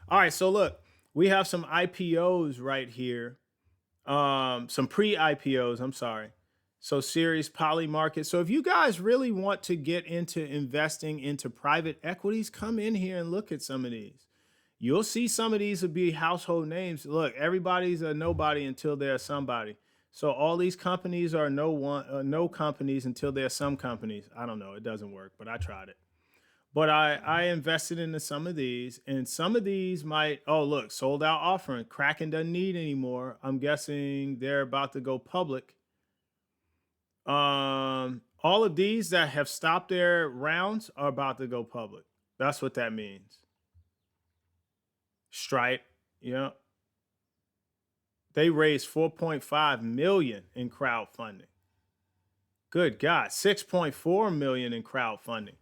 All right, so look. We have some IPOs right here. Some pre-IPOs, I'm sorry. So Series Poly Market. So if you guys really want to get into investing into private equities, come in here and look at some of these. You'll see some of these will be household names. Look, everybody's a nobody until they're somebody. So all these companies are no companies until they're some companies. I don't know. It doesn't work, but I tried it. But I invested into some of these, and some of these might, oh, look, sold out offering. Kraken doesn't need anymore. I'm guessing they're about to go public. All of these that have stopped their rounds are about to go public. That's what that means. Stripe, yeah. They raised 4.5 million in crowdfunding. Good God, 6.4 million in crowdfunding.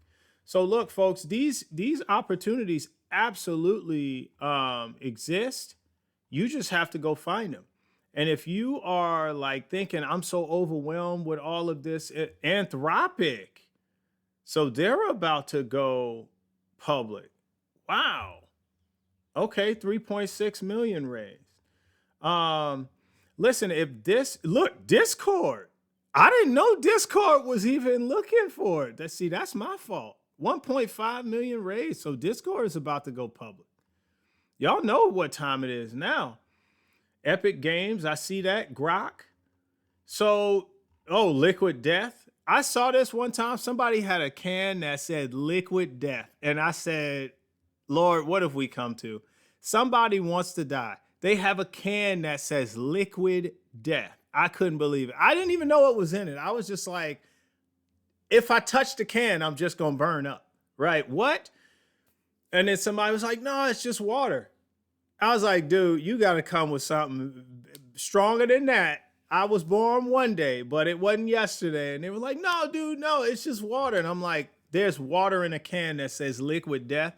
So look, folks, these opportunities absolutely exist. You just have to go find them. And if you are like thinking, I'm so overwhelmed with all of this, Anthropic. So they're about to go public. Wow. Okay, 3.6 million raised. Um, Listen, if this look, Discord. I didn't know Discord was even looking for it. That's my fault. 1.5 million raised. So Discord is about to go public. Y'all know what time it is now. Epic Games, I see that. Grok. So, oh, Liquid Death. I saw this one time. Somebody had a can that said Liquid Death. And I said, Lord, what have we come to? Somebody wants to die. They have a can that says Liquid Death. I couldn't believe it. I didn't even know what was in it. I was just like, if I touch the can, I'm just going to burn up. Right? What? And then somebody was like, no, it's just water. I was like, dude, you got to come with something stronger than that. I was born one day, but it wasn't yesterday. And they were like, no, dude, no, it's just water. And I'm like, there's water in a can that says Liquid Death.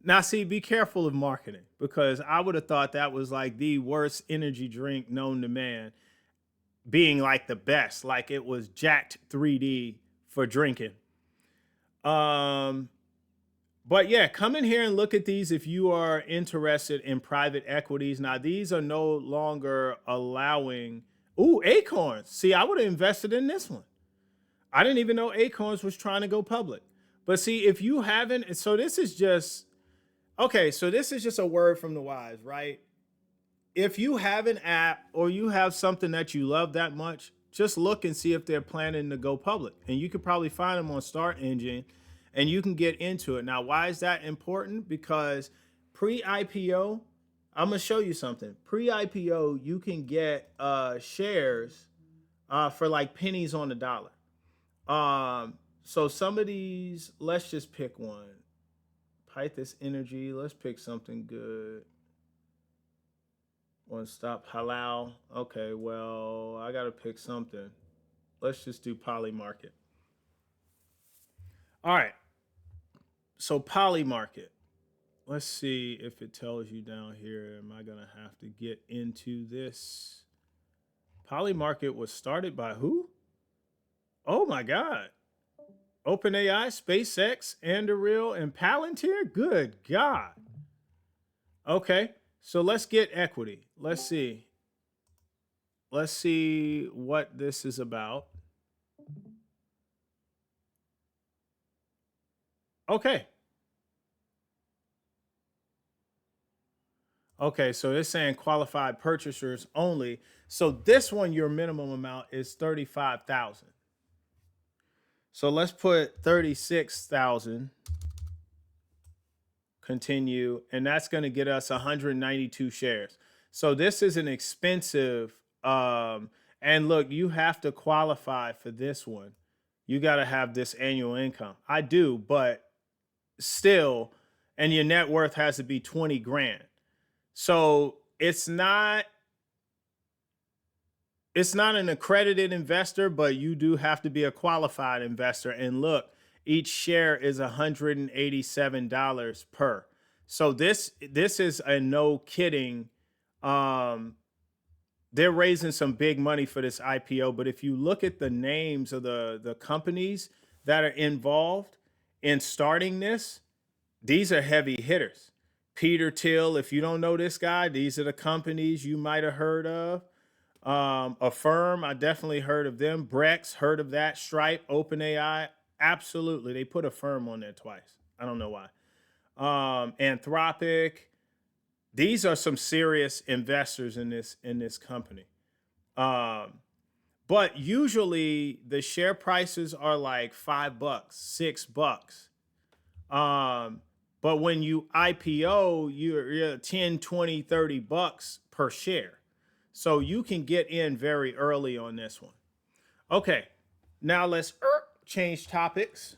Now, see, be careful of marketing, because I would have thought that was like the worst energy drink known to man, being like the best, like it was jacked 3D for drinking. But yeah, come in here and look at these if you are interested in private equities. Now, these are no longer allowing. Ooh, Acorns. See, I would have invested in this one. I didn't even know Acorns was trying to go public. But see, if you haven't, so this is just, okay, so this is just a word from the wise, right? If you have an app or you have something that you love that much, just look and see if they're planning to go public. And you could probably find them on Start Engine and you can get into it. Now, why is that important? Because pre-IPO, I'm going to show you something. Pre-IPO, you can get shares for like pennies on the dollar. So some of these, let's just pick one. Pythos Energy, let's pick something good. One Stop Halal. Okay, well, I got to pick something. Let's just do Poly Market. All right. So Poly Market. Let's see if it tells you down here. Am I going to have to get into this? Poly Market was started by who? Oh my God. OpenAI, SpaceX, Anduril, and Palantir? Good God. Okay, so let's get equity. Let's see. Let's see what this is about. Okay. Okay, so it's saying qualified purchasers only. So this one, your minimum amount is 35,000. So let's put 36,000. Continue, and that's going to get us 192 shares. So this is an expensive, and look, you have to qualify for this one. You got to have this annual income. I do, but still, and your net worth has to be 20 grand. So it's not an accredited investor, but you do have to be a qualified investor. And look, each share is $187 per. So this is a no kidding. They're raising some big money for this IPO. But if you look at the names of the companies that are involved in starting this, these are heavy hitters. Peter Thiel, if you don't know this guy, these are the companies you might have heard of. Affirm, I definitely heard of them. Brex, heard of that. Stripe, OpenAI, absolutely. They put Affirm on there twice. I don't know why. Anthropic. These are some serious investors in this company. But usually the share prices are like $5, $6. But when you IPO, you're 10, 20, $30 per share. So you can get in very early on this one. Okay, now let's change topics.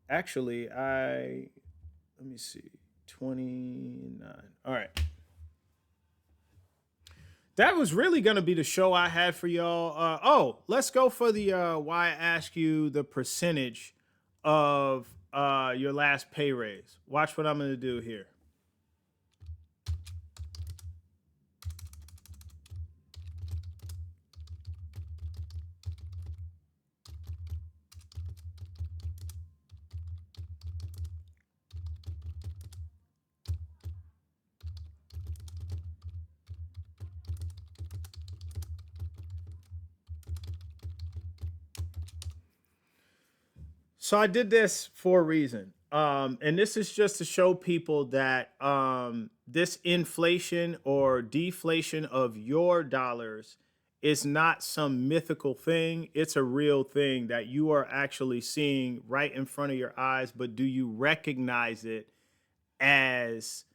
Actually, let me see, 29. All right. That was really going to be the show I had for y'all. Let's go for the why I ask you the percentage of your last pay raise. Watch what I'm going to do here. So I did this for a reason. And this is just to show people that this inflation or deflation of your dollars is not some mythical thing. It's a real thing that you are actually seeing right in front of your eyes. But as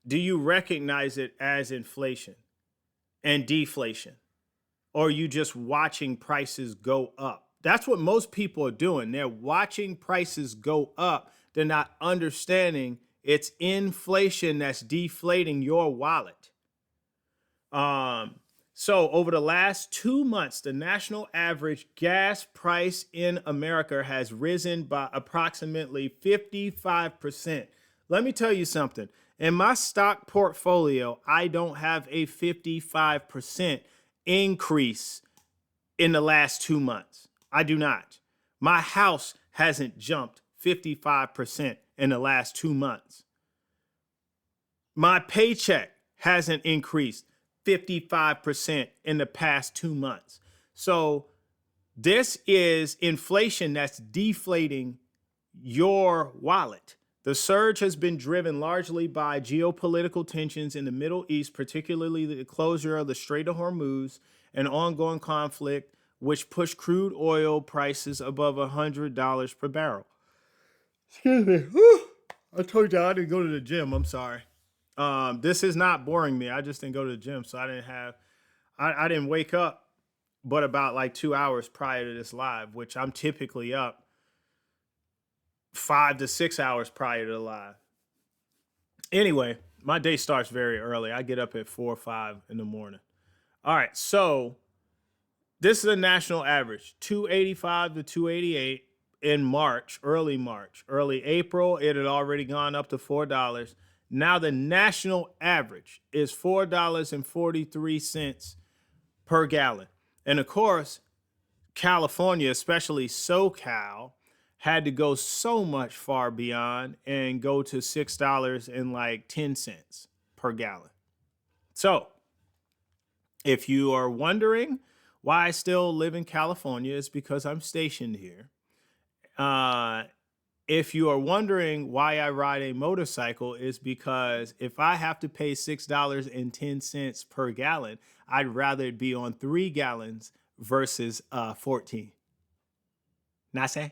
do you recognize it as inflation and deflation? Or are you just watching prices go up? That's what most people are doing. They're watching prices go up. They're not understanding it's inflation that's deflating your wallet. So over the last 2 months, the national average gas price in America has risen by approximately 55%. Let me tell you something. In my stock portfolio, I don't have a 55% increase in the last 2 months. I do not. My house hasn't jumped 55% in the last 2 months. My paycheck hasn't increased 55% in the past 2 months. So this is inflation that's deflating your wallet. The surge has been driven largely by geopolitical tensions in the Middle East, particularly the closure of the Strait of Hormuz and ongoing conflict, which pushed crude oil prices above $100 per barrel. Excuse me. Whew. I told you I didn't go to the gym. I'm sorry. This is not boring me. I just didn't go to the gym, so I didn't wake up but about like 2 hours prior to this live, which I'm typically up 5 to 6 hours prior to the live. Anyway, my day starts very early. I get up at 4 or 5 in the morning. All right, so this is a national average, 285 to 288 in March, early April. It had already gone up to $4. Now the national average is $4.43 per gallon. And of course, California, especially SoCal, had to go so much far beyond and go to $6.10 per gallon. So if you are wondering why I still live in California, it's because I'm stationed here. If you are wondering why I ride a motorcycle, is because if I have to pay $6.10 per gallon, I'd rather it be on 3 gallons versus 14. Not saying?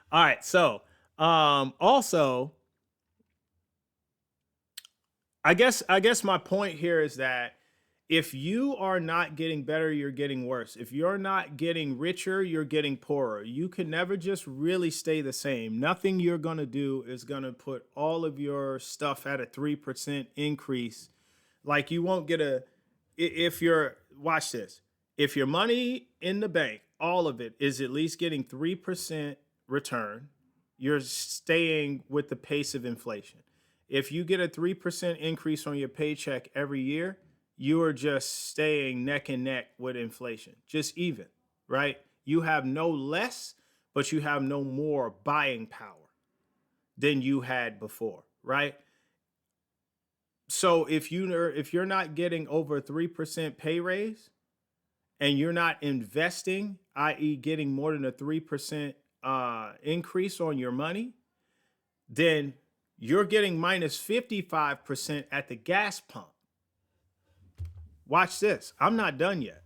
All right. So also, I guess my point here is that if you are not getting better, you're getting worse. If you're not getting richer, you're getting poorer. You can never just really stay the same. Nothing you're going to do is going to put all of your stuff at a 3% increase. Like you won't get watch this. If your money in the bank, all of it is at least getting 3% return, you're staying with the pace of inflation. If you get a 3% increase on your paycheck every year, you are just staying neck and neck with inflation, just even, right? You have no less, but you have no more buying power than you had before, right? So if you're not getting over a 3% pay raise and you're not investing, i.e., getting more than a 3% increase on your money, then you're getting minus 55% at the gas pump. Watch this. I'm not done yet.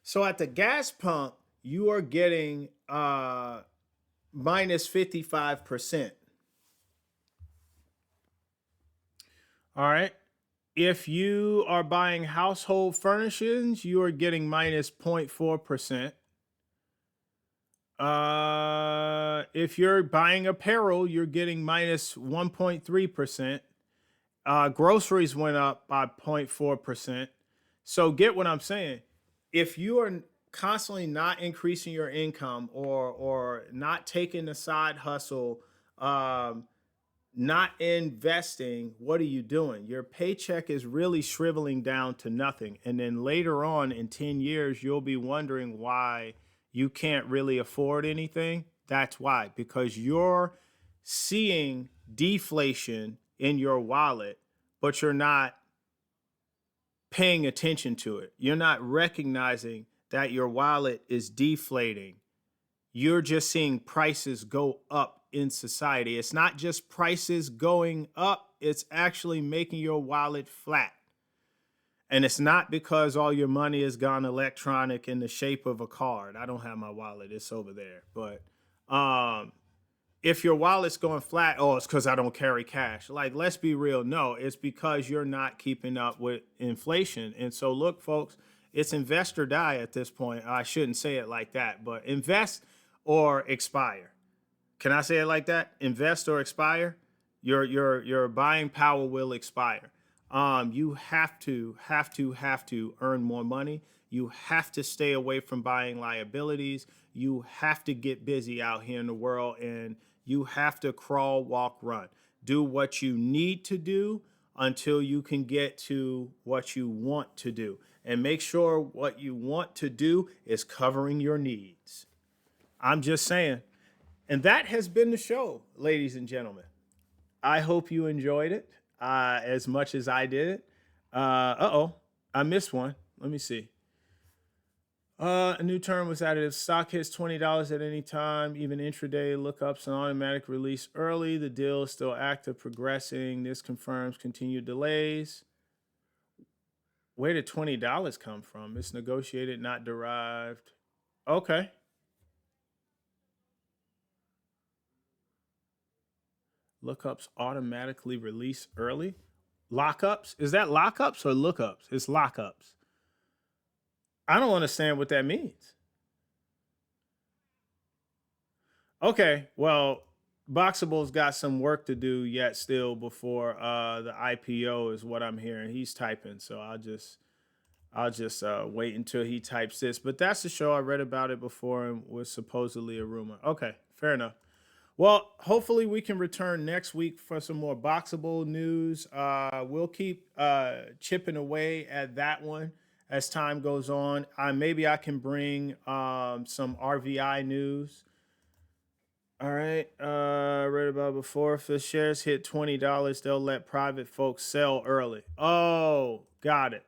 So at the gas pump, you are getting minus 55%. All right. If you are buying household furnishings, you are getting minus 0.4%. If you're buying apparel, you're getting minus 1.3%. Groceries went up by 0.4%. So get what I'm saying. If you are constantly not increasing your income or not taking the side hustle, not investing, what are you doing? Your paycheck is really shriveling down to nothing. And then later on in 10 years, you'll be wondering why you can't really afford anything. That's why, because you're seeing deflation in your wallet, but you're not paying attention to it. You're not recognizing that your wallet is deflating. You're just seeing prices go up in society. It's not just prices going up, it's actually making your wallet flat. And it's not because all your money has gone electronic in the shape of a card. I don't have my wallet, it's over there. But if your wallet's going flat, oh, it's because I don't carry cash. Like, let's be real. No, it's because you're not keeping up with inflation. And so, look, folks, it's invest or die at this point. I shouldn't say it like that, but invest or expire. Can I say it like that? Invest or expire. Your buying power will expire. You have to earn more money. You have to stay away from buying liabilities. You have to get busy out here in the world, and you have to crawl, walk, run. Do what you need to do until you can get to what you want to do. And make sure what you want to do is covering your needs. I'm just saying. And that has been the show, ladies and gentlemen. I hope you enjoyed it as much as I did. I missed one. Let me see. A new term was added. If stock hits $20 at any time, even intraday lookups and automatic release early, the deal is still active, progressing. This confirms continued delays. Where did $20 come from? It's negotiated, not derived. Okay. Lookups automatically release early. Lockups? Is that lockups or lookups? It's lockups. I don't understand what that means. Okay, well, Boxable's got some work to do yet still before the IPO is what I'm hearing. He's typing, so I'll just wait until he types this. But that's the show. I read about it before and was supposedly a rumor. Okay, fair enough. Well, hopefully we can return next week for some more Boxable news. We'll keep chipping away at that one as time goes on. Maybe I can bring some RVI news. All right. Read about before. If the shares hit $20, they'll let private folks sell early. Oh, got it.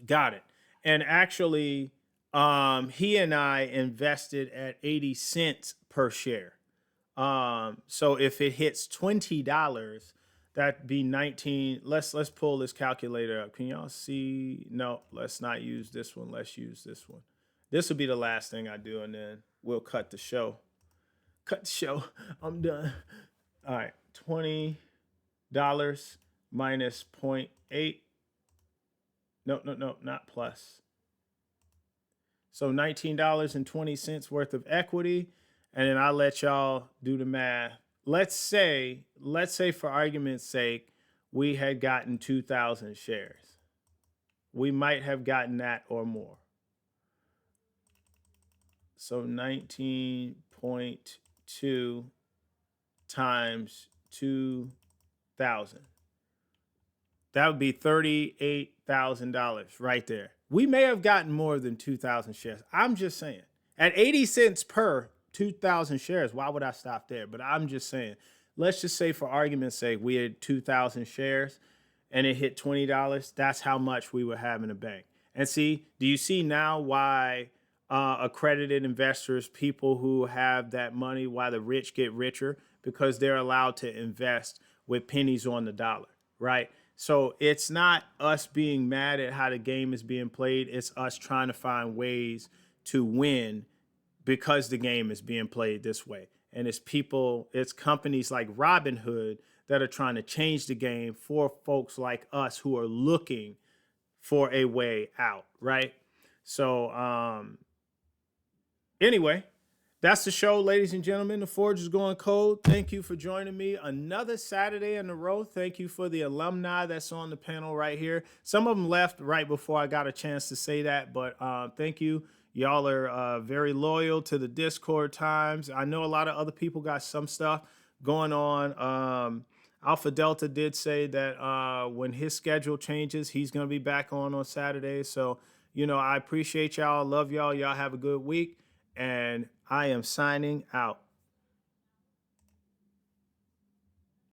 Got it. And actually, he and I invested at 80 cents per share. So if it hits $20, that'd be 19. Let's pull this calculator up. Can y'all see? No, let's not use this one. Let's use this one. This will be the last thing I do, and then we'll cut the show. Cut the show. I'm done. All right. $20 minus 0.8. No, not plus. So $19.20 worth of equity. And then I'll let y'all do the math. Let's say for argument's sake, we had gotten 2,000 shares. We might have gotten that or more. So 19.2 times 2,000. That would be $38,000 right there. We may have gotten more than 2,000 shares. I'm just saying. At 80 cents per 2,000 shares, why would I stop there? But I'm just saying, let's just say for argument's sake, we had 2,000 shares and it hit $20. That's how much we would have in the bank. And see, do you see now why accredited investors, people who have that money, why the rich get richer? Because they're allowed to invest with pennies on the dollar, right? So it's not us being mad at how the game is being played. It's us trying to find ways to win because the game is being played this way. And it's companies like Robinhood that are trying to change the game for folks like us who are looking for a way out, right? So anyway, that's the show, ladies and gentlemen. The Forge is going cold. Thank you for joining me another Saturday in a row. Thank you for the alumni that's on the panel right here. Some of them left right before I got a chance to say that, but thank you. Y'all are very loyal to the Discord times. I know a lot of other people got some stuff going on. Alpha Delta did say that when his schedule changes, he's going to be back on Saturdays. So, I appreciate y'all. Love y'all. Y'all have a good week. And I am signing out.